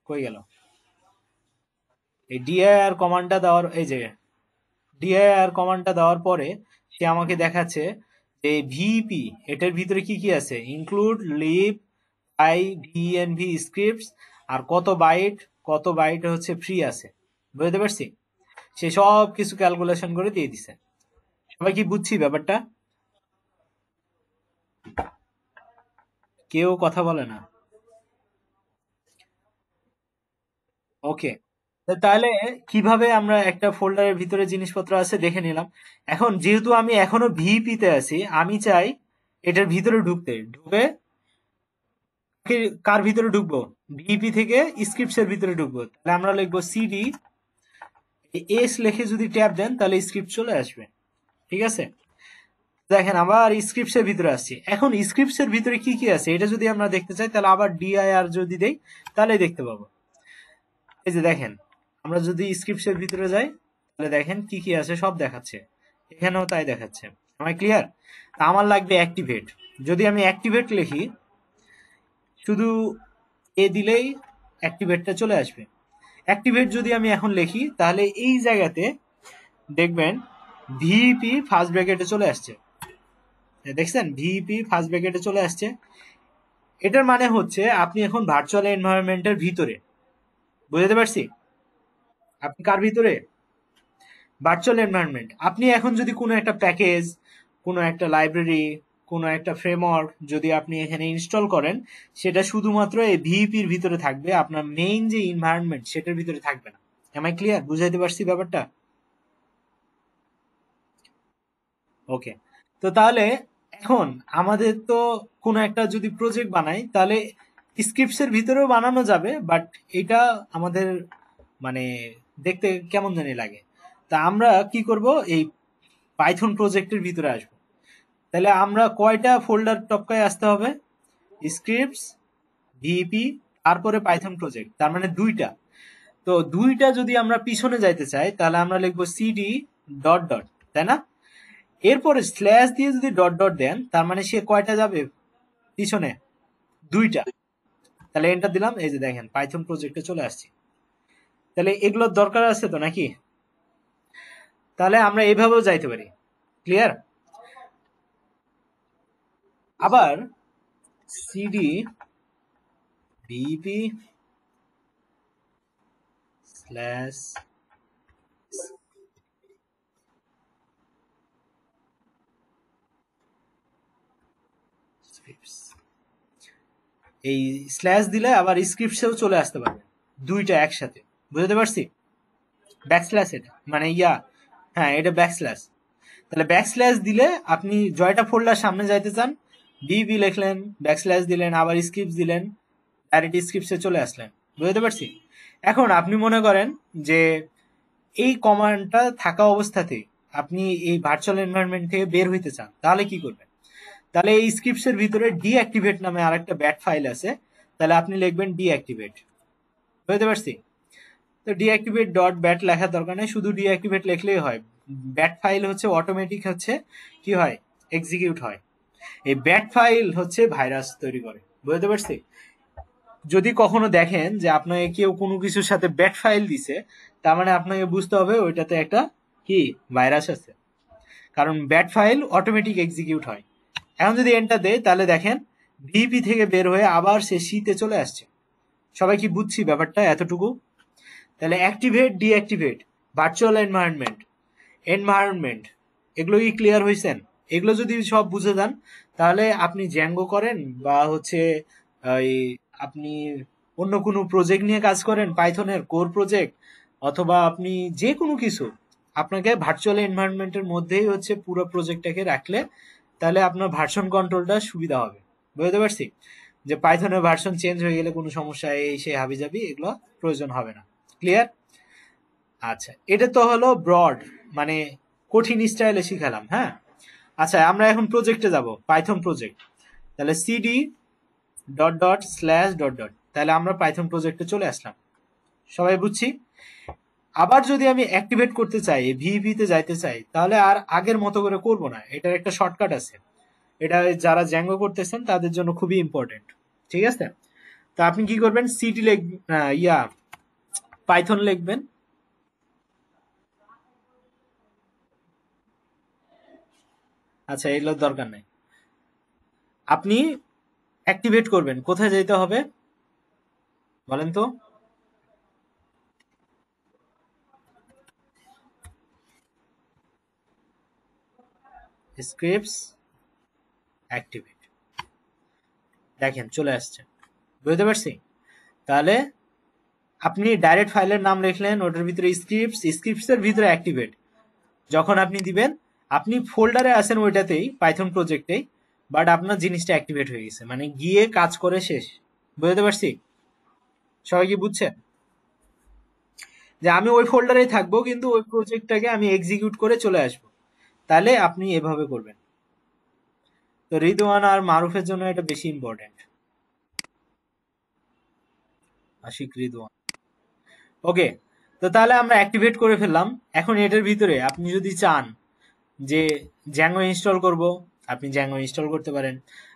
কই গেল? এই ডিআইআর কমান্ডটা দেওয়ার, এই যে ডিআইআর কমান্ডটা দেওয়ার পরে সে আমাকে দেখাচ্ছে যে ভিপি এটার ভিতরে কি কি আছে, ইনক্লুড লিব আই ভিএনভি স্ক্রিপ্টস আর কত বাইট হচ্ছে ফ্রি আছে, বুঝতে পারছি? সে সব কিছু ক্যালকুলেশন করে দিয়ে দিছে। সবাই কি বুঝছি ব্যাপারটা? কেউ কথা বলে না। ওকে, তাহলে কিভাবে আমরা একটা ফোল্ডারের ভিতরে জিনিসপত্র আছে দেখে নিলাম। এখন যেহেতু আমি এখনো ভিপি তে আছি, আমি চাই এটার ভিতরে ঢুকে কার ভিতরে ঢুকবো? ভিপি থেকে স্ক্রিপ্টস এর ভিতরে ঢুকবো। তাহলে আমরা লিখবো সিডি এস লিখে যদি ট্যাব দেন তাহলে স্ক্রিপ্ট চলে আসবে। ঠিক আছে, দেখেন আবার স্ক্রিপ্টস এর ভিতরে আসছি। এখন স্ক্রিপ্টস এর ভিতরে কি কি আছে এটা যদি আমরা দেখতে চাই তাহলে আবার ডিআইআর যদি দেই তাহলে দেখতে পাবো। এই যে দেখেন, আমরা যদি স্ক্রিপ্টস এর ভিতরে যাই তাহলে দেখেন কি কি আছে সব দেখাচ্ছে, এখানেও তাই দেখাচ্ছে। আমার ক্লিয়ার? আমার লাগবে অ্যাক্টিভেট। যদি আমি অ্যাক্টিভেট লিখি, শুধু এ দিলেই অ্যাক্টিভেটটা চলে আসবে। অ্যাক্টিভেট যদি আমি এখন লিখি তাহলে এই জায়গাতে দেখবেন ভিপি ফার্স্ট ব্র্যাকেটে চলে আসছে। দেখছেন ভিপি ফার্স্ট ব্র্যাকেটে চলে আসছে। এটার মানে হচ্ছে আপনি এখন ভার্চুয়াল এনভায়রনমেন্টের ভিতরে, বুঝতে পারছি? আপনি কার ভিতরে? Virtual environment. আপনি এখন যদি কোনো একটা প্যাকেজ, কোনো একটা লাইব্রেরি, কোনো একটা ফ্রেমওয়ার্ক যদি আপনি এখানে ইনস্টল করেন, সেটা শুধুমাত্র এই ভিপির ভিতরে থাকবে, আপনার মেইন যে এনভায়রনমেন্ট সেটার ভিতরে থাকবে না। Am I clear? বুঝাইতে পারছি ব্যাপারটা? ওকে, তো তাহলে এখন আমাদের তো কোনো একটা যদি প্রজেক্ট বানাই তাহলে স্ক্রিপ্টস এর ভিতরেও বানানো যাবে, বাট এটা আমাদের মানে দেখতে কেমন জানি লাগে। তা আমরা কি করব, এই পাইথন প্রজেক্টের ভিতরে আসবো। তাহলে আমরা কয়টা ফোল্ডার টপকায় আসতে হবে? স্ক্রিপ্টস, ভিপি, তারপরে পাইথন প্রজেক্ট, তার মানে দুইটা। তো দুইটা যদি আমরা পিছনে যাইতে চাই তাহলে আমরা লিখবো সিডি ডট ডট, তাই না? এরপরে স্ল্যাশ দিয়ে যদি ডট ডট দেন তার মানে সে কয়টা যাবে পিছনে? দুইটা। তাহলে এন্টার দিলাম, এই যে দেখেন পাইথন প্রজেক্টে চলে আসছি। তাহলে এগুলোর দরকার আছে তো নাকি? তাহলে আমরা এইভাবেও যাইতে পারি। ক্লিয়ার? আবার সিডি ভিপি স্ল্যাশ স্ক্রিপ্টস, এই স্ল্যাশ দিলে আবার স্ক্রিপ্টসেও চলে আসতে পারবে, দুইটা একসাথে। বুঝতে পারছি? ব্যাকস্ল্যাশ এটা মানে হ্যাঁ এটা ব্যাকস্ল্যাশ। তাহলে ব্যাকস্ল্যাশ দিলে আপনি জয়টা ফোল্ডার সামনে যাইতে চান, বিবি লিখলেন, ব্যাকস্ল্যাশ দিলেন, আবার স্ক্রিপ্টস দিলেন, ডাইরেক্ট স্ক্রিপ্টসে চলে আসলেন। বুঝতে পারছি? এখন আপনি মনে করেন যে এই কমান্ডটা থাকা অবস্থাতে আপনি এই ভার্চুয়াল এনভায়রনমেন্ট থেকে বের হইতে চান, তাহলে কি করবেন? তাহলে এই স্ক্রিপ্টস এর ভিতরে ডিঅ্যাক্টিভেট নামে আরেকটা ব্যাট ফাইল আছে, তাহলে আপনি লিখবেন ডিঅ্যাক্টিভেট। বুঝতে পারছি? তো ডিঅ্যাক্টিভেট ডট ব্যাট লেখার দরকার নেই, শুধু ডিঅ্যাক্টিভেট লিখলেই হয়। ব্যাট ফাইল হচ্ছে অটোমেটিক হচ্ছে কি হয়, এক্সিকিউট হয়। এই ব্যাট ফাইল হচ্ছে ভাইরাস তৈরি করে। বুঝতে পারছি? যদি কখনো দেখেন যে আপনাকে কেউ কোনো কিছুর সাথে ব্যাট ফাইল দিছে, তার মানে আপনাকে বুঝতে হবে ওইটাতে একটা কি ভাইরাস আছে, কারণ ব্যাট ফাইল অটোমেটিক এক্সিকিউট হয়। এখন যদি এন্টার দেয় তাহলে দেখেন ভিপি থেকে বের হয়ে আবার সে শীতে চলে আসছে। সবাই কি বুঝছি ব্যাপারটা এতটুকু? তাহলে activate, deactivate, virtual environment, environment, এগুলো কি ক্লিয়ার হয়েছেন? এগুলো যদি সব বুঝে যান, তাহলে আপনি জ্যাঙ্গো করেন বা হচ্ছে এই আপনি অন্য কোনো প্রজেক্ট নিয়ে কাজ করেন, পাইথনের কোর প্রজেক্ট, অথবা আপনি যে কোনো কিছু, আপনাকে ভার্চুয়াল এনভায়রনমেন্টের মধ্যেই হচ্ছে পুরো প্রজেক্টটাকে রাখলে তাহলে আপনার ভার্সন কন্ট্রোলটা সুবিধা হবে। বুঝতে পারছি? যে পাইথনের ভার্সন চেঞ্জ হয়ে গেলে কোনো সমস্যা এই সেই হাবিজাবি এগুলো প্রয়োজন হবে না। ক্লিয়ার? আচ্ছা, এটা তো হলো ব্রড, মানে কঠিন স্টাইলে শিখালাম। হ্যাঁ, আচ্ছা আমরা এখন প্রজেক্টে যাব, পাইথন প্রজেক্ট। তাহলে CD dot dot slash dot dot, তাহলে আমরা পাইথন প্রজেক্টে চলে আসলাম। সবাই বুঝছি? আবার যদি আমি অ্যাক্টিভেট করতে চাই, ভিভি তে যাইতে চাই, তাহলে আর আগের মতো করে করব না, এটার একটা শর্টকাট আছে। এটা যারা জ্যাঙ্গো করতেছেন তাদের জন্য খুবই ইম্পর্টেন্ট। ঠিক আছে? তো আপনি কি করবেন, সিডি পাইথন লিখবেন। আচ্ছা, এগুলোর দরকার নাই। আপনি অ্যাক্টিভেট করবেন, কোথায় যেতে হবে বলেন তো? স্ক্রিপ্টস অ্যাক্টিভেট, দেখেন চলে আসছে। বুঝতে পারছি? তাহলে আপনি ডাইরেক্ট ফাইলের নাম লিখলেন, ওটার ভিতরে স্ক্রিপ্টস এর ভিতরে অ্যাক্টিভেট যখন আপনি দিবেন, আপনি ফোল্ডারে আছেন ওইটাতেই, পাইথন প্রজেক্টেই, বাট আপনার জিনিসটা অ্যাক্টিভেট হয়ে গেছে, মানে গিয়ে কাজ করে শেষ। বুঝতে পারছি? সবাই কি বুঝছেন? যে আমি ওই ফোল্ডারেই থাকবো, কিন্তু ওই প্রজেক্টটাকে আমি এক্সিকিউট করে চলে আসবো। তাহলে আপনি এভাবে করবেন। তো রিদওয়ান আর মারুফের জন্য এটা বেশি ইম্পর্টেন্ট। আশিক রিদওয়ান, ওকে। তো তাহলে আমরা অ্যাক্টিভেট করে ফেললাম। এখন এটার ভিতরে আপনি যদি চান যে জ্যাঙ্গো ইনস্টল করব, আপনি জ্যাঙ্গো ইনস্টল করতে পারেন।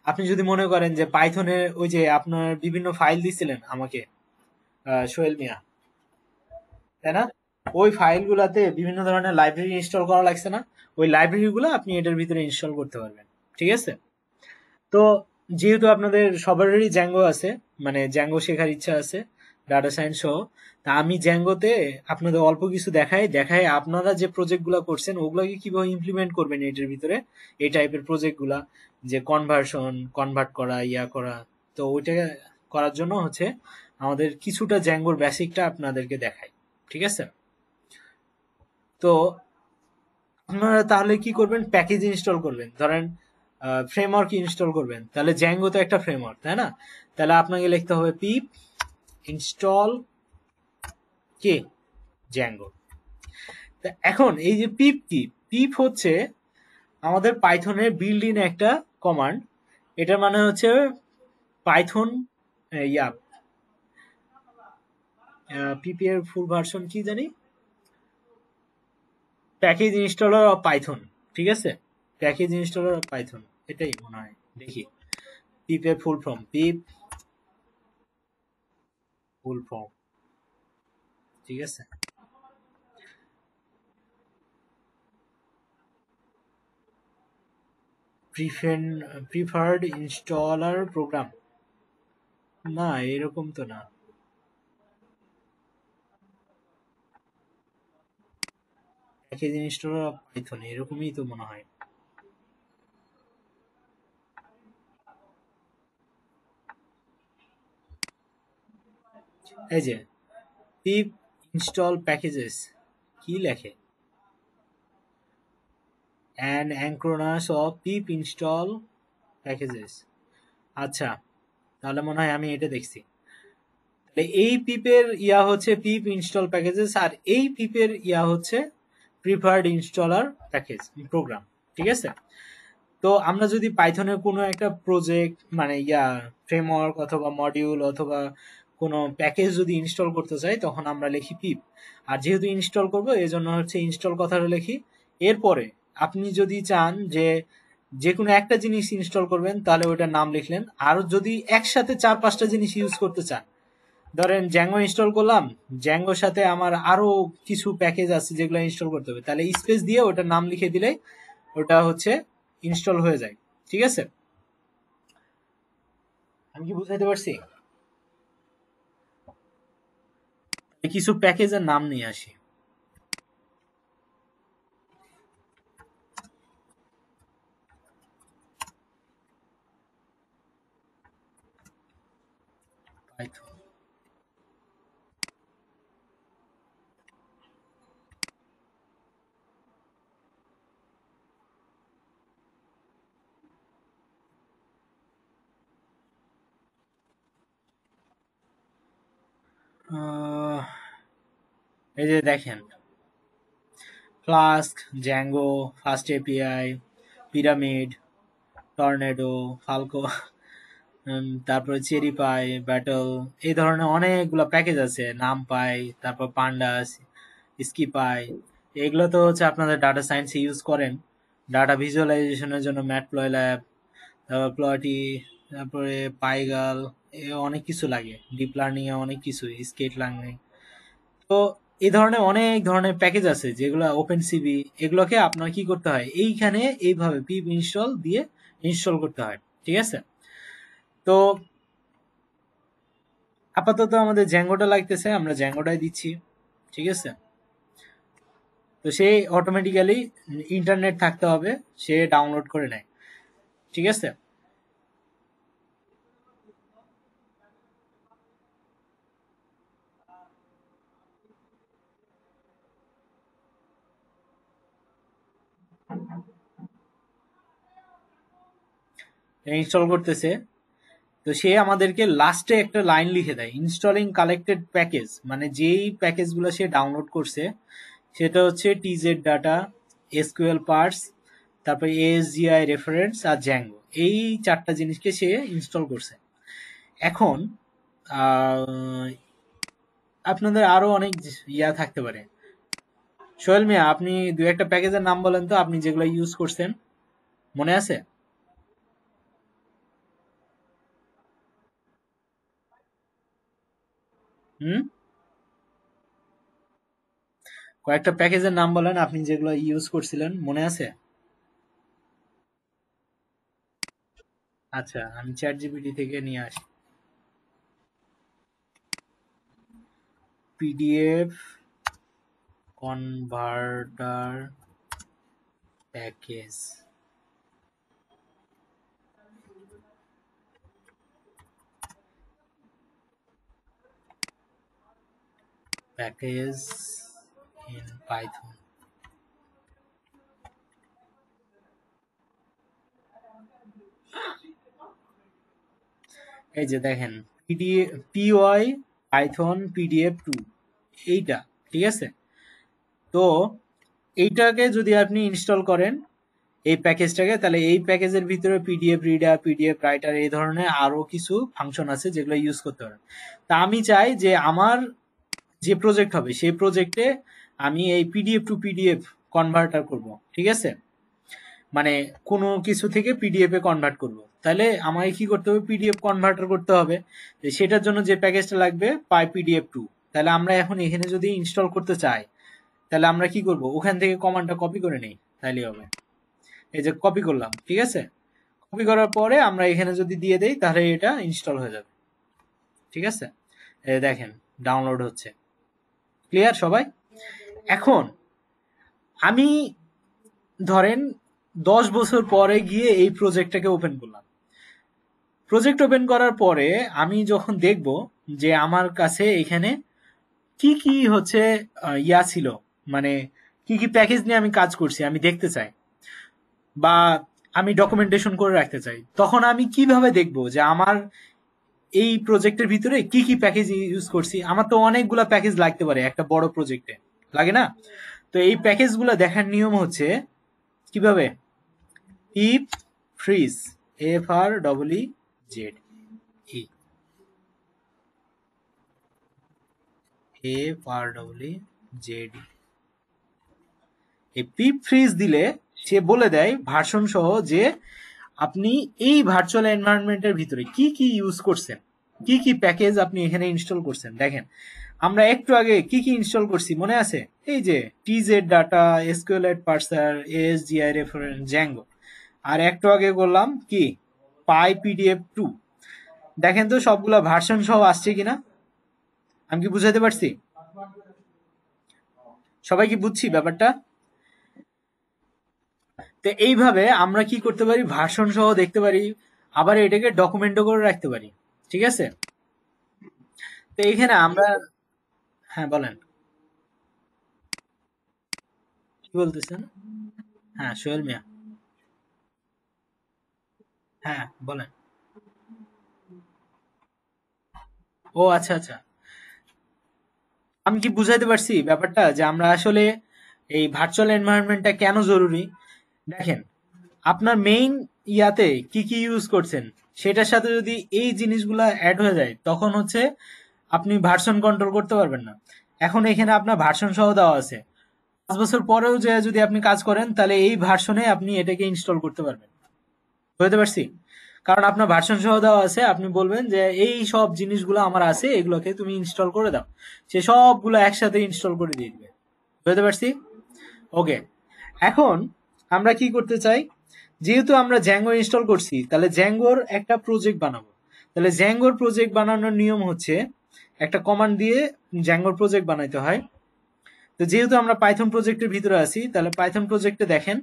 আপনি যদি মনে করেন যে পাইথনের ওই যে আপনার বিভিন্ন ফাইল দিছিলেন আমাকে সোহেল মিয়া, তাই না? ওই ফাইলগুলাতে বিভিন্ন ধরনের লাইব্রেরি ইনস্টল করা লাগছে না? ওই লাইব্রেরিগুলো আপনি এটার ভিতরে ইনস্টল করতে পারবেন। ঠিক আছে? তো যেহেতু আপনাদের সবারই জ্যাঙ্গো আছে, মানে জ্যাঙ্গো শেখার ইচ্ছা আছে, ডাটা সায়েন্স সহ, তা আমি জ্যাঙ্গোতে আপনাদের অল্প কিছু দেখাই আপনারা যে প্রজেক্টগুলো করছেন ওগুলোকে কিভাবে ইমপ্লিমেন্ট করবেন এটার ভিতরে, এই টাইপের প্রজেক্টগুলা, যে কনভার্ট করা, করা। তো ওইটা করার জন্য হচ্ছে আমাদের কিছুটা জ্যাঙ্গোর বেসিকটা আপনাদেরকে দেখাই। ঠিক আছে? তো আপনারা তাহলে কি করবেন, প্যাকেজ ইনস্টল করবেন। ধরেন ফ্রেমওয়ার্ক ইনস্টল করবেন, তাহলে জ্যাঙ্গো তো একটা ফ্রেমওয়ার্ক, তাই না? তাহলে আপনাকে লিখতে হবে পিপ ইনস্টল কে জ্যাঙ্গো। এখন এই যে পিপ কি, পিপ হচ্ছে আমাদের পাইথনের বিল্ড ইন একটা কমান্ড। এটার মানে হচ্ছে পাইথন ইয়া পিপি এর ফুল ভার্সন কি জানি, প্যাকেজ ইনস্টলার অফ পাইথন। ঠিক আছে? প্যাকেজ ইনস্টলার অফ পাইথন, এটাই মনে হয়। দেখি পিপ এর ফুল ফর্ম, পিপ ফুল ফর্ম। ঠিক আছে? প্রিফার্ড ইনস্টলার প্রোগ্রাম, না এরকম তো না। প্যাকেজ ইনস্টলার অফ পাইথন এরকমই তো মনে হয়। এই যে পিপ ইনস্টল প্যাকেজেস, কি লেখে, অ্যান অ্যাঙ্ক্রোনাস অফ পিপ ইনস্টল প্যাকেজেস। আচ্ছা, তাহলে মনে হয় আমি এটা দেখছি। এই পিপের ইয়া হচ্ছে পিপ ইনস্টল প্যাকেজেস, আর এই পিপের ইয়া হচ্ছে প্রিফার্ড ইনস্টলার প্যাকেজ প্রোগ্রাম। ঠিক আছে? তো আমরা যদি পাইথনের কোনো একটা প্রজেক্ট, মানে ফ্রেমওয়ার্ক অথবা মডিউল অথবা কোনো প্যাকেজ যদি ইনস্টল করতে চাই, তখন আমরা লিখি পিপ। আর যেহেতু ইনস্টল করবো এই জন্য হচ্ছে ইনস্টল কথাটা লিখি। এরপরে আপনি যদি চান যে যে কোনো একটা জিনিস ইনস্টল করবেন, তাহলে ওইটার নাম লিখলেন। আর যদি একসাথে 4-5টা জিনিস ইউজ করতে চান, ধরেন জ্যাঙ্গো ইনস্টল করলাম, জ্যাঙ্গোর সাথে আমার আরো কিছু প্যাকেজ আছে যেগুলো ইনস্টল করতে হবে, তাহলে স্পেস দিয়ে ওটার নাম লিখে দিলে ওটা হচ্ছে ইনস্টল হয়ে যায়। ঠিক আছে? আমি কি বুঝাইতে পারছি? কিছু প্যাকেজের নাম নিয়ে আসি। পাইথন। এই যে দেখেন, Flask, Django, FastAPI, Pyramid, Tornado, Falcon, তারপরে চেরি পাই, ব্যাটল, এই ধরনের অনেকগুলো প্যাকেজ আছে, নাম পাই, তারপর পান্ডাস, স্কিপাই। এগুলো তো হচ্ছে আপনাদের ডাটা সায়েন্সে ইউজ করেন, ডাটা ভিজুয়ালাইজেশনের জন্য ম্যাটপ্লয় ল্যাব, তারপর প্লটি, তারপরে পাইগাল, এ অনেক কিছু লাগে, ডিপ লার্নিং এ অনেক কিছু, স্কেট লার্নিং। তো এই ধরনের অনেক ধরনের প্যাকেজ আছে যেগুলো ওপেন সিবি, এগুলোকে আপনার কি করতে হয়, এইখানে এইভাবে পিপ ইনস্টল দিয়ে ইনস্টল করতে হয়। ঠিক আছে, তো আপাতত আমাদের জ্যাঙ্গোটা লাগতেছে, আমরা জ্যাঙ্গোটাই দিচ্ছি। ঠিক আছে, তো সে অটোমেটিক্যালি ইন্টারনেট থাকতে হবে, সে ডাউনলোড করে নেয়। ঠিক আছে, ইনস্টল করতেছে। তো সে আমাদেরকে লাস্টে একটা লাইন লিখে দেয়, ইনস্টলিং কালেক্টেড প্যাকেজ, মানে যেই প্যাকেজগুলো সে ডাউনলোড করছে সেটা হচ্ছে টিজেড ডাটা, এসকিউএল পার্টস, তারপরে এএসজিআই রেফারেন্স আর জ্যাঙ্গো, এই চারটা জিনিসকে সে ইনস্টল করছে। এখন আপনাদের আরো অনেক ইয়া থাকতে পারে। সোহেল মিয়া, আপনি দু একটা প্যাকেজের নাম বলেন তো, আপনি যেগুলো ইউজ করছেন, মনে আছে? হুম, কয়েকটা প্যাকেজের নাম বলেন আপনি যেগুলো ইউজ করছিলেন, মনে আছে? আচ্ছা, আমি চ্যাট জিপিটি থেকে নিয়ে আসি। PDF converter package, package in Python. এই যে দেখেন, পিডিএফ পিওয়াই পাইথন পিডিএফ 2, এইটা। ঠিক আছে, তো এইটাকে যদি আপনি ইনস্টল করেন এই প্যাকেজটাকে, তাহলে এই প্যাকেজের ভিতরে পিডিএফ রিডার, পিডিএফ রাইটার, এই ধরনের আরো কিছু ফাংশন আছে যেগুলো ইউজ করতে পারেন। তা আমি চাই যে আমার যে প্রজেক্ট হবে সেই প্রজেক্টে আমি এই পিডিএফ টু পিডিএফ কনভার্টার করব। ঠিক আছে, মানে কোনো কিছু থেকে পিডিএফ এ কনভার্ট করব, তাহলে আমাকে কি করতে হবে, পিডিএফ কনভার্টার করতে হবে। সেটার জন্য যে প্যাকেজটা লাগবে পাই পিডিএফ টু। তাহলে আমরা এখন এখানে যদি ইনস্টল করতে চাই, তাহলে আমরা কি করব, ওখান থেকে কমান্ডটা কপি করে নেই, তাইলে হবে। এই যে কপি করলাম, ঠিক আছে, কপি করার পরে আমরা এখানে যদি দিয়ে দেই তাহলে এটা ইনস্টল হয়ে যাবে। ঠিক আছে, এই দেখেন ডাউনলোড হচ্ছে। ক্লিয়ার সবাই? এখন আমি ধরেন 10 বছর পরে গিয়ে এই প্রজেক্টটাকে ওপেন করলাম। প্রজেক্ট ওপেন করার পরে আমি যখন দেখব যে আমার কাছে এখানে কি কি হচ্ছে ইয়া ছিল, মানে কি কি প্যাকেজ নিয়ে আমি কাজ করছি আমি দেখতে চাই, বা আমি ডকুমেন্টেশন করে রাখতে চাই, তখন আমি কিভাবে দেখব যে আমার এই প্রজেক্টের ভিতরে কি কি প্যাকেজ ইউজ করছি। আমার তো অনেকগুলা প্যাকেজ লাগতে পারে একটা বড় প্রজেক্টে, লাগে না? তো এই প্যাকেজগুলো দেখার নিয়ম হচ্ছে কিভাবে, পিপ ফ্রিজ, FREEZ, FREEZ, এই পিপ ফ্রিজ দিলে সে বলে দেয় ভার্সন সহ যে আপনি এই ভার্চুয়াল এনভায়রনমেন্টের ভিতরে কি কি ইউজ করছেন, কি কি প্যাকেজ আপনি এখানে ইনস্টল করছেন। দেখেন আমরা একটু আগে কি কি ইনস্টল করছি মনে আছে, এই যে TZ data, SQL পার্সার, এএসজিআই reference, Zango. আর একটু আগে করলাম কি, পাই পিডিএফ 2। দেখেন তো সবগুলা ভার্সন সহ আসছে কিনা, আমি কি বুঝাতে পারছি? সবাই কি বুঝছি ব্যাপারটা? তো এইভাবে আমরা কি করতে পারি, ভার্সন সহ দেখতে পারি, আবার এটাকে ডকুমেন্টও করে রাখতে পারি। ঠিক আছে, তো এইখানে আমরা, হ্যাঁ বলেন, কি বলতেছেন? হ্যাঁ সোহেল মিয়া, হ্যাঁ বলেন। ও আচ্ছা আচ্ছা, আমি কি বুঝাইতে পারছি ব্যাপারটা, যে আমরা আসলে এই ভার্চুয়াল এনভায়রনমেন্টটা কেন জরুরি? দেখেন, আপনার মেইন ইয়াতে কি কি ইউজ করছেন সেটার সাথে যদি এই জিনিসগুলা অ্যাড হয়ে যায়, তখন হচ্ছে আপনি ভার্সন কন্ট্রোল করতে পারবেন না। এখন এখানে আপনার ভার্সন সহ দেওয়া আছে, 5 বছর পরেও যে যদি আপনি কাজ করেন তাহলে এই ভার্সনে আপনি এটাকে ইনস্টল করতে পারবেন। বুঝতে পারছি? কারণ আপনার ভার্সন সহ দেওয়া আছে, আপনি বলবেন যে এই সব জিনিসগুলো আমার আছে, এগুলোকে তুমি ইনস্টল করে দাও, সে সবগুলো একসাথে ইনস্টল করে দিয়ে দিবে। বুঝতে পারছি? ওকে। এখন আমরা কি করতে চাই, যেহেতু আমরা জ্যাঙ্গো ইনস্টল করছি, তাহলে জ্যাঙ্গোর একটা প্রজেক্ট বানাবো। তাহলে জ্যাঙ্গোর প্রজেক্ট বানানোর নিয়ম হচ্ছে একটা কমান্ড দিয়ে জ্যাঙ্গোর প্রজেক্ট বানাইতে হয়। তো যেহেতু আমরা পাইথন প্রজেক্টের ভিতরে আছি, তাহলে পাইথন প্রজেক্টে দেখেন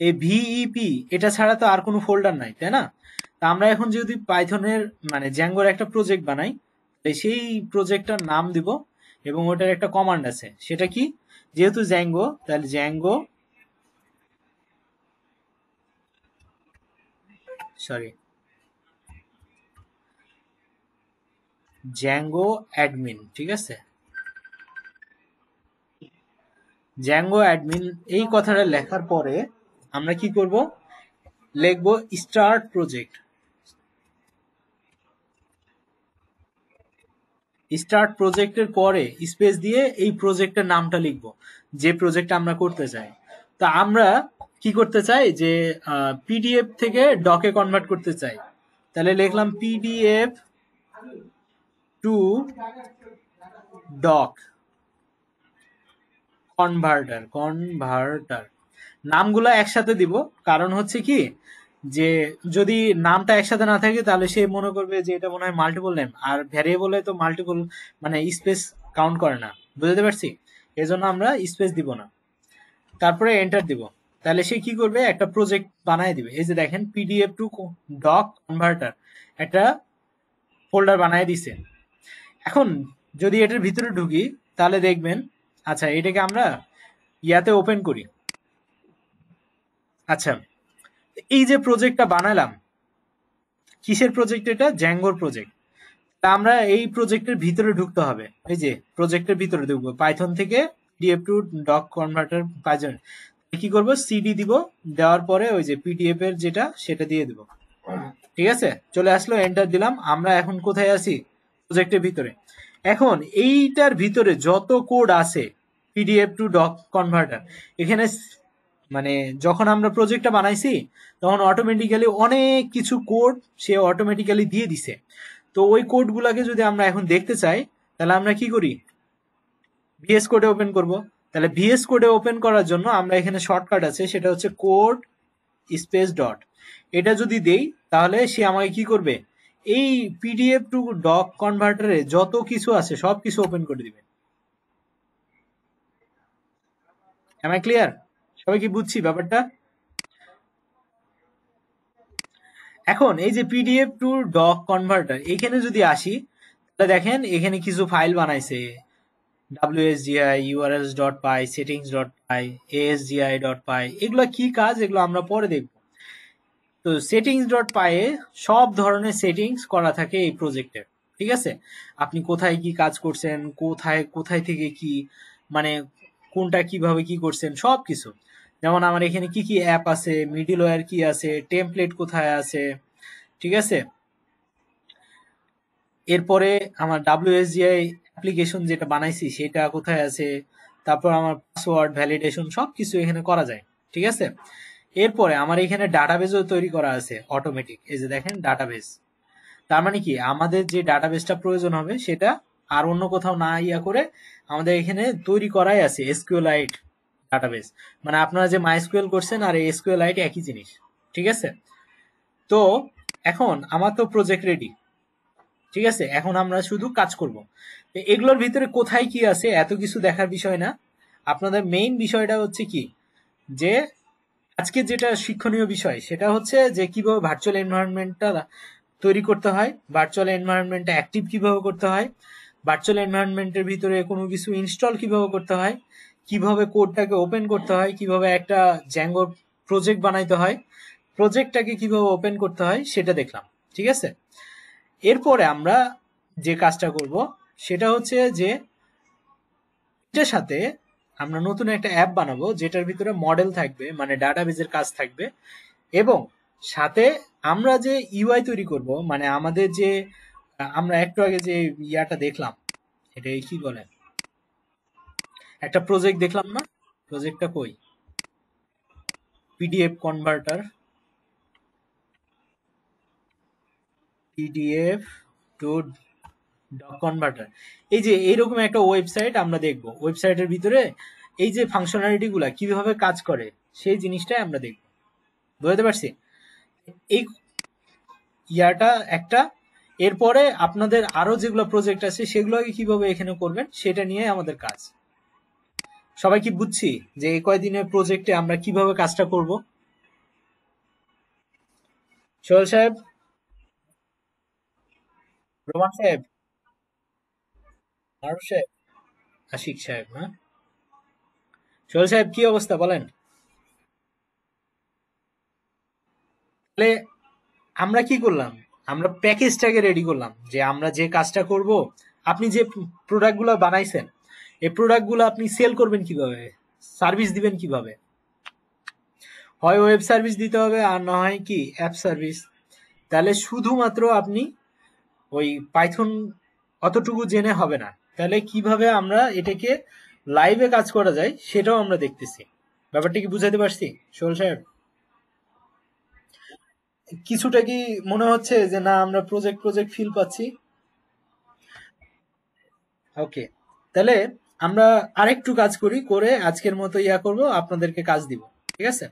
এই ভিইপি এটা ছাড়া তো আর কোনো ফোল্ডার নাই, তাই না? তা আমরা এখন যদি পাইথনের মানে জ্যাঙ্গোর একটা প্রজেক্ট বানাই, তাই সেই প্রজেক্টটার নাম দিব, এবং ওটার একটা কমান্ড আছে, সেটা কি, যেহেতু জ্যাঙ্গো, তাহলে জ্যাঙ্গো, সরি, জ্যাঙ্গো অ্যাডমিন, ঠিক আছে? জ্যাঙ্গো অ্যাডমিন এই কথাটা লেখার পরে আমরা কি করব, লিখবো স্টার্ট প্রজেক্ট। স্টার্ট প্রজেক্টের পরে স্পেস দিয়ে এই প্রজেক্টের নামটা লিখবো, যে প্রজেক্ট আমরা করতে চাই। তা আমরা কি করতে চাই, যে পিডিএফ থেকে ডকে কনভার্ট করতে চাই, তাহলে লিখলাম পিডিএফ টু ডক কনভার্টার। নামগুলো একসাথে দিব, কারণ হচ্ছে কি, যে যদি নামটা একসাথে না থাকে তাহলে সে মনে করবে যে এটা মনে হয় মাল্টিপল নেম, আর ভ্যারিয়েবলে তো মাল্টিপল মানে স্পেস কাউন্ট করে না। বুঝতে পারছি? এজন্য আমরা স্পেস দিব না, তারপরে এন্টার দিব। তাহলে সে কি করবে, একটা প্রজেক্ট বানায় দিবে। এই যে দেখেন পিডিএফ টু ডক কনভার্টার একটা ফোল্ডার বানায় দিছে। এখন যদি এটার ভিতরে ঢুকি, তাহলে দেখবেন, আচ্ছা এটাকে আমরা ইয়াতে ওপেন করি। আচ্ছা, এই যে প্রজেক্টটা বানালাম, কিসের প্রজেক্ট? এটা জ্যাঙ্গোর প্রজেক্ট। তা আমরা এই প্রজেক্টের ভিতরে ঢুকতে হবে, এই যে প্রজেক্টের ভিতরে ঢুকবো, পাইথন থেকে PDF to doc converter Python কি করব, সিডি দিব, দেওয়ার পরে ওই যে পিডিএফ এর যেটা সেটা দিয়ে দিব। ঠিক আছে, চলে আসলো, এন্টার দিলাম। আমরা এখন কোথায় আছি, প্রজেক্টের ভিতরে। এখন এইটার ভিতরে যত কোড আছে পিডিএফ টু ডক কনভার্টার, এখানে মানে যখন আমরা প্রজেক্টটা বানাইছি তখন অটোমেটিক্যালি অনেক কিছু কোড সে অটোমেটিক্যালি দিয়ে দিছে। তো ওই কোডগুলোকে যদি আমরা এখন দেখতে চাই, তাহলে আমরা কি করি, ভিএস কোডে ওপেন করব। তাহলে ভিএস কোডে ওপেন করার জন্য আমরা এখানে শর্টকাট আছে, সেটা হচ্ছে কোড স্পেস ডট। এটা যদি দেই তাহলে সে আমাকে কি করবে, এই পিডিএফ টু ডক কনভার্টারে যত কিছু আছে সব কিছু ওপেন করে দিবে। Am I clear? সবাই কি বুঝছি ব্যাপারটা? এখন এই যে পিডিএফ টু ডক কনভার্টার, এখানে যদি আসি, তাহলে দেখেন এখানে কিছু ফাইল বানাইছে, wsgi, urls.py, settings.py, asgi.py। এগুলো কি কাজ, এগুলো আমরা পরে দেখব। তো settings.py এ সব ধরনের সেটিংস করা থাকে এই প্রজেক্টের। ঠিক আছে, আপনি কোথায় কি কাজ করছেন, কোথায় কোথায় থেকে কি মানে কোনটা কিভাবে কি করছেন সবকিছু। যেমন আমার এখানে কি কি অ্যাপ আছে, মিডলওয়্যার কি আছে, টেমপ্লেট কোথায় আছে, ঠিক আছে। এরপরে আমার WSGI অ্যাপ্লিকেশন যেটা বানাইছি সেটা কোথায় আছে, তারপর আমার পাসওয়ার্ড ভ্যালিডেশন সবকিছু এখানে করা যায়। ঠিক আছে, এরপরে আমার এখানে ডাটাবেজও তৈরি করা আছে অটোমেটিক। এই যে দেখেন ডাটাবেজ, তার মানে কি, আমাদের যে ডাটাবেসটা প্রয়োজন হবে সেটা আর অন্য কোথাও না ইয়া করে আমাদের এখানে তৈরি করাই আছে এসকিউএলাইট ডাটাবেস। মানে আপনারা যে মাইস্কুয়েল করছেন আর এসকিউএলাইট একই জিনিস। ঠিক আছে, তো এখন আমার তো প্রজেক্ট রেডি। ঠিক আছে, এখন আমরা শুধু কাজ করব। এগুলোর ভিতরে কোথায় কি আছে এত কিছু দেখার বিষয় না, আপনাদের মেইন বিষয়টা হচ্ছে কি, যে আজকে যেটা শিক্ষণীয় বিষয় সেটা হচ্ছে যে কিভাবে ভার্চুয়াল এনভায়রনমেন্টটা তৈরি করতে হয়, ভার্চুয়াল এনভায়রনমেন্টে অ্যাক্টিভ কিভাবে করতে হয়, ভার্চুয়াল এনভায়রনমেন্টের ভিতরে কোনো কিছু ইনস্টল কিভাবে করতে হয়, কিভাবে কোডটাকে ওপেন করতে হয়, কিভাবে একটা জ্যাঙ্গো প্রজেক্ট বানাইতে হয়, প্রজেক্টটাকে কিভাবে ওপেন করতে হয় সেটা দেখলাম। ঠিক আছে, এরপরে আমরা যে কাজটা করব সেটা হচ্ছে যে এটার সাথে আমরা নতুন একটা অ্যাপ বানাবো যেটার ভিতরে মডেল থাকবে, মানে ডাটাবেজের কাজ থাকবে, এবং সাথে আমরা যে ইউআই তৈরি করব, মানে আমাদের যে আমরা একটু আগে যে ইয়াটা দেখলাম, এটা কি বলে, একটা প্রজেক্ট দেখলাম না, প্রজেক্টটা কই, PDF converter, PDF to doc converter, এই যে এইরকম একটা ওয়েবসাইট আমরা দেখব। ওয়েবসাইটের ভিতরে এই যে ফাংশনালিটি গুলা কিভাবে কাজ করে সেই জিনিসটাই আমরা দেখব। বুঝতে পারছি? এই ইয়াটা একটা, এরপরে আপনাদের আরো যেগুলো প্রজেক্ট আছে সেগুলোকে কিভাবে এখানে করবেন সেটা নিয়ে আমাদের কাজ। সবাই কি বুঝছি যে এই কয়দিনের প্রজেক্টে আমরা কিভাবে কাজটা করব? সোহেল সাহেব, রোমান সাহেব, মারুফ সাহেব, আশিক সাহেব, হ্যাঁ, সোহেল সাহেব কি অবস্থা বলেন? তাহলে আমরা কি করলাম, আমরা প্যাকেজটাকে রেডি করলাম যে আমরা যে কাজটা করব। আপনি যে প্রোডাক্টগুলো বানাইছেন এই প্রোডাক্টগুলো আপনি সেল করবেন কিভাবে, সার্ভিস দিবেন কিভাবে, হয় ওয়েব সার্ভিস দিতে হবে আর না হয় কি অ্যাপ সার্ভিস। তাহলে শুধুমাত্র আপনি ওই পাইথন অতটুকু জেনে হবে না, তাহলে কিভাবে আমরা এটাকে লাইভে কাজ করা যায় সেটাও আমরা দেখতেছি। ব্যাপারটা কি বুঝাতে পারছি সোহেল সাহেব? কিছুটা কি মনে হচ্ছে যে না আমরা প্রজেক্ট প্রজেক্ট ফিল পাচ্ছি? ওকে, তাহলে আমরা আরেকটু কাজ করি, করে আজকের মতো ইয়া করব, আপনাদেরকে কাজ দিব। ঠিক আছে,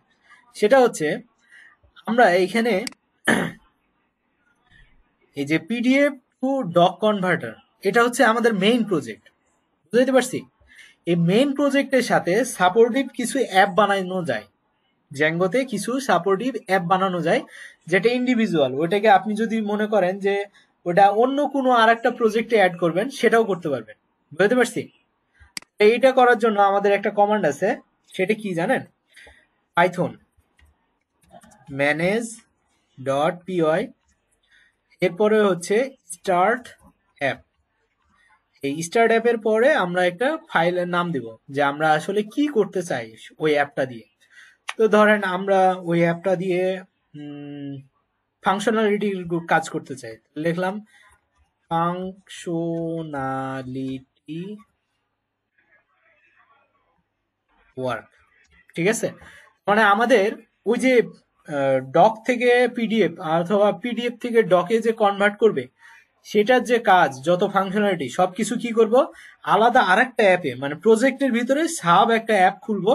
সেটা হচ্ছে আমরা এইখানে এই যে পিডিএফ টু ডক কনভার্টার, এটা হচ্ছে আমাদের মেইন প্রজেক্ট। বুঝতে পারছি? এই মেইন প্রজেক্টের সাথে সাপোর্টিভ কিছু অ্যাপ বানানো যায়, জ্যাঙ্গোতে কিছু সাপোর্টিভ অ্যাপ বানানো যায় যেটা ইন্ডিভিজুয়াল, ওইটাকে আপনি যদি মনে করেন যে ওটা অন্য কোনো আর একটা প্রজেক্টে অ্যাড করবেন সেটাও করতে পারবেন। বুঝতে পারছি? এইটা করার জন্য আমাদের একটা কমান্ড আছে, সেটা কি জানেন? পাইথন ম্যানেজ ডট পিওয়াই, এরপরে হচ্ছে স্টার্ট অ্যাপ। এই স্টার্ট অ্যাপের পরে আমরা একটা ফাইলের নাম দিব যে আমরা আসলে কি করতে চাই ওই অ্যাপটা দিয়ে। তো ধরেন আমরা ওই অ্যাপটা দিয়ে ফাংশনালিটি কাজ করতে চাই, লিখলাম ফাংশনালিটি ওয়ার্ক। ঠিক আছে, মানে আমাদের ওই যে ডক থেকে পিডিএফ অথবা পিডিএফ থেকে ডকে যে কনভার্ট করবে সেটার যে কাজ, যত ফাংশনালিটি সবকিছু কি করব আলাদা আরেকটা অ্যাপে, মানে প্রজেক্টের ভিতরে সাব একটা অ্যাপ খুলবো,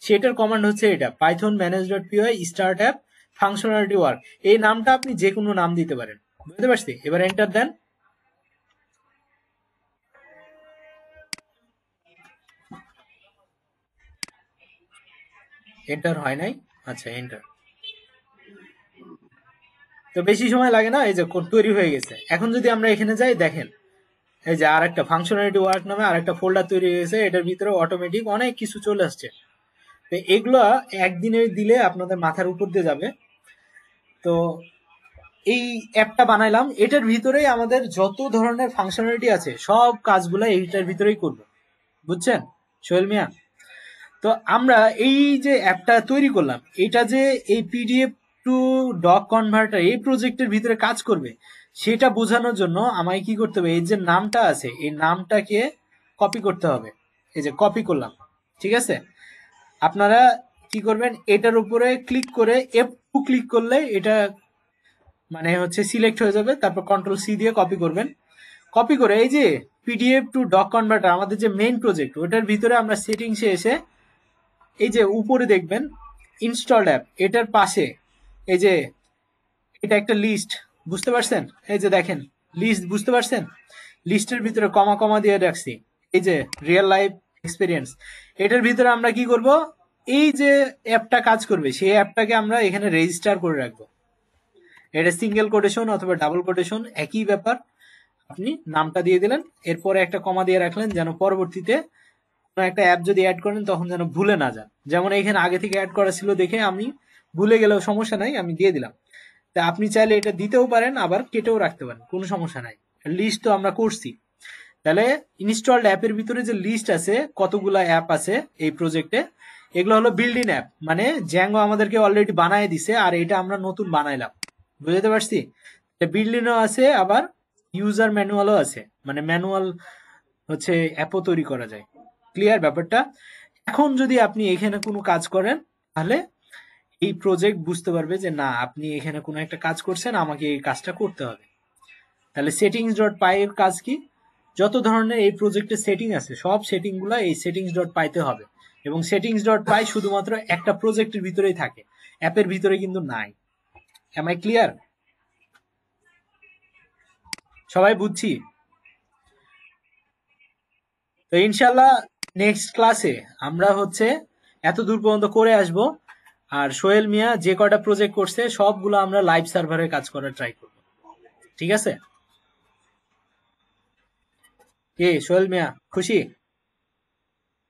সেটার কমান্ড হচ্ছে এটা Python manage dot PY start app functionality work. এই নামটা আপনি যে কোনো নাম দিতে পারেন। বুঝতে পারছি? এবার এন্টার দেন। এন্টার হয় নাই? আচ্ছা, এন্টার। তো বেশি সময় লাগে না, এই যে তৈরি হয়ে গেছে। এখন যদি আমরা এখানে যাই, দেখেন এই যে আর একটা ফাংশনালিটি ওয়ার্ক নামে আর একটা ফোল্ডার তৈরি হয়েছে, এটার ভিতরে অটোমেটিক অনেক কিছু চলে আসছে। তো এগুলো একদিনে দিলে আপনাদের মাথার উপর দিয়ে যাবে। তো এই অ্যাপটা বানাইলাম, এটার ভিতরেই আমাদের যত ধরনের ফাংশনালিটি আছে সব কাজগুলো এইটার ভিতরেই করব। বুঝছেন সোহেল মিয়া? তো আমরা এই যে অ্যাপটা তৈরি করলাম, এটা যে এই পিডিএফ টু ডক কনভার্টার এই প্রজেক্টের ভিতরে কাজ করবে সেটা বোঝানোর জন্য আমায় কি করতে হবে, এই যে নামটা আছে এই নামটাকে কপি করতে হবে। এই যে কপি করলাম। ঠিক আছে, আপনারা কি করবেন, এটার উপরে ক্লিক করে F2 ক্লিক করলে এটা মানে হচ্ছে সিলেক্ট হয়ে যাবে, তারপর কন্ট্রোল সি দিয়ে কপি করবেন। কপি করে এই যে পিডিএফ টু ডক কনভার্টার আমাদের যে মেইন প্রজেক্ট, ওটার ভিতরে আমরা সেটিংসে এসে এই যে উপরে দেখবেন ইনস্টল অ্যাপ, এটার পাশে এই যে এটা একটা লিস্ট, বুঝতে পারছেন? এই যে দেখেন লিস্ট, বুঝতে পারছেন? লিস্টের ভিতরে কমা কমা দিয়ে রাখছি, এই যে রিয়েল লাইফ এক্সপিরিয়েন্স। এটার ভিতরে আমরা কি করব, এই যে অ্যাপটা কাজ করবে সেই অ্যাপটাকে আমরা এখানে রেজিস্টার করে রাখবো। এটা সিঙ্গেল কোটেশন অথবা ডাবল কোটেশন একই ব্যাপার, আপনি নামটা দিয়ে দিলেন, এরপরে একটা কমা দিয়ে রাখলেন যেন পরবর্তীতে কোনো একটা অ্যাপ যদি অ্যাড করেন তখন যেন ভুলে না যান। যেমন এখানে আগে থেকে অ্যাড করা ছিল দেখে আমি ভুলে গেলেও সমস্যা নাই, আমি দিয়ে দিলাম। তা আপনি চাইলে এটা দিতেও পারেন, আবার কেটেও রাখতে পারেন, কোনো সমস্যা নাই। লিস্ট তো আমরা করছি। তাহলে ইনস্টলড অ্যাপের ভিতরে যে লিস্ট আছে, কতগুলা অ্যাপ আছে এই প্রজেক্টে, এগুলো হলো বিল্ডিং অ্যাপ, মানে জ্যাঙ্গো আমাদেরকে অলরেডি বানায় দিছে আর এটা আমরা নতুন বানাইলাম। বুঝতে পারছি? বিল্ডিংও আছে, আবার ইউজার ম্যানুয়ালও আছে, মানে ম্যানুয়াল হচ্ছে অ্যাপও তৈরি করা যায়। ক্লিয়ার ব্যাপারটা? এখন যদি আপনি এখানে কোনো কাজ করেন তাহলে এই প্রজেক্ট বুঝতে পারবে যে না, আপনি এখানে কোনো একটা কাজ করছেন, আমাকে এই কাজটা করতে হবে। তাহলে সেটিংস ডট পাই এর কাজ কি? যত ধরনের এই প্রজেক্টে সেটিং আছে সব সেটিং গুলা এই সেটিংস ডট পাইতে হবে, এবং সেটিংস ডট পাই শুধুমাত্র একটা প্রজেক্টের ভিতরেই থাকে, অ্যাপের ভিতরে কিন্তু নাই। Am I clear? সবাই বুঝছি? তো ইনশাল্লাহ নেক্সট ক্লাসে আমরা হচ্ছে এত দূর পর্যন্ত করে আসব, আর সোহেল মিয়া যে কয়টা প্রজেক্ট করছে সবগুলো আমরা লাইভ সার্ভারে কাজ করার ট্রাই করব। ঠিক আছে? কি সোহেল মিয়া খুশি?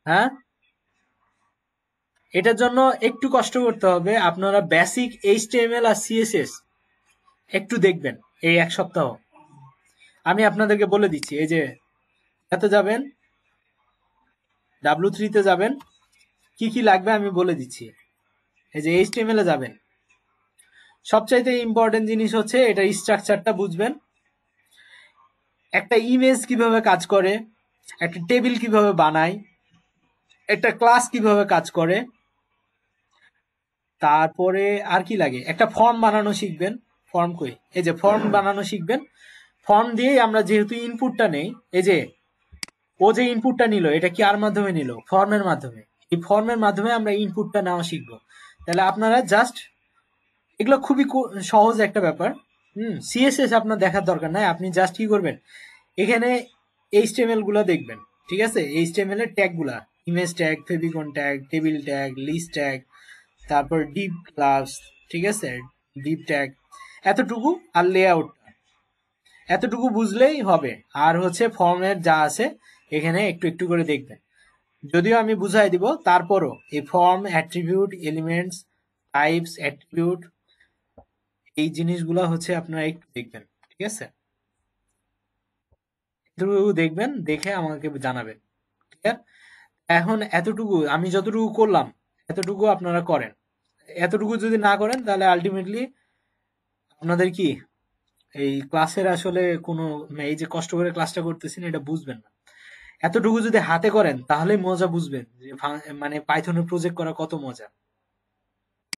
হ্যাঁ, এটার জন্য একটু কষ্ট করতে হবে। আপনারা বেসিক এইচটিএমএল আর সিএসএস একটু দেখবেন এই এক সপ্তাহ। আমি আপনাদেরকে বলে দিচ্ছি, এই যে এতে যাবেন, W3 তে যাবেন, কি কি লাগবে আমি বলে দিচ্ছি। এই যে এইচটিএমএল এ যাবেন, সবচাইতে ইম্পর্টেন্ট জিনিস হচ্ছে এটা স্ট্রাকচারটা বুঝবেন, একটা ইমেজ কিভাবে কাজ করে, একটা টেবিল কিভাবে বানায়, একটা ক্লাস কিভাবে কাজ করে, তারপরে আর কি লাগে, একটা ফর্ম বানানো শিখবেন। ফর্ম কই? এই যে ফর্ম বানানো শিখবেন। ফর্ম দিয়েই আমরা যেহেতু ইনপুটটা নেই, এই যে ও যে ইনপুটটা নিল এটা কি আর মাধ্যমে নিল? ফর্মের মাধ্যমে। এই ফর্মের মাধ্যমে আমরা ইনপুটটা নেওয়া শিখবো। তাহলে আপনারা জাস্ট, এগুলো খুবই সহজ একটা ব্যাপার। সিএসএস আপনার দেখার দরকার নাই, আপনি জাস্ট কি করবেন, এখানে এইচটিএমএল গুলা দেখবেন। ঠিক আছে? এইচটিএমএল এর ট্যাগ গুলা, image tag, favicon tag, table tag, list tag, তারপর ডিপ ক্লাস, ঠিক আছে, ডিপ ট্যাগ, এতটুকু, আর লেআউট, এতটুকু বুঝলেই হবে। আর হচ্ছে ফর্মের যা আছে এখানে একটু একটু করে দেখবেন, যদিও আমি বুঝাই দিব, তারপরও এই form, attribute, elements, types, attribute, এই জিনিসগুলো হচ্ছে আপনারা একটু দেখবেন। ঠিক আছে? এতটুকু দেখবেন, দেখে আমাকে জানাবেন। ক্লিয়ার? এখন এতটুকু আমি যতটুকু করলাম এতটুকু আপনারা করেন। এতটুকু যদি না করেন তাহলে আলটিমেটলি আপনাদের কি এই ক্লাসের আসলে কোনো, এই যে কষ্ট করে ক্লাসটা করতেছেন এটা বুঝবেন না। এতটুকু যদি হাতে করেন তাহলেই মজা বুঝবেন যে মানে পাইথনের প্রজেক্ট করা কত মজা।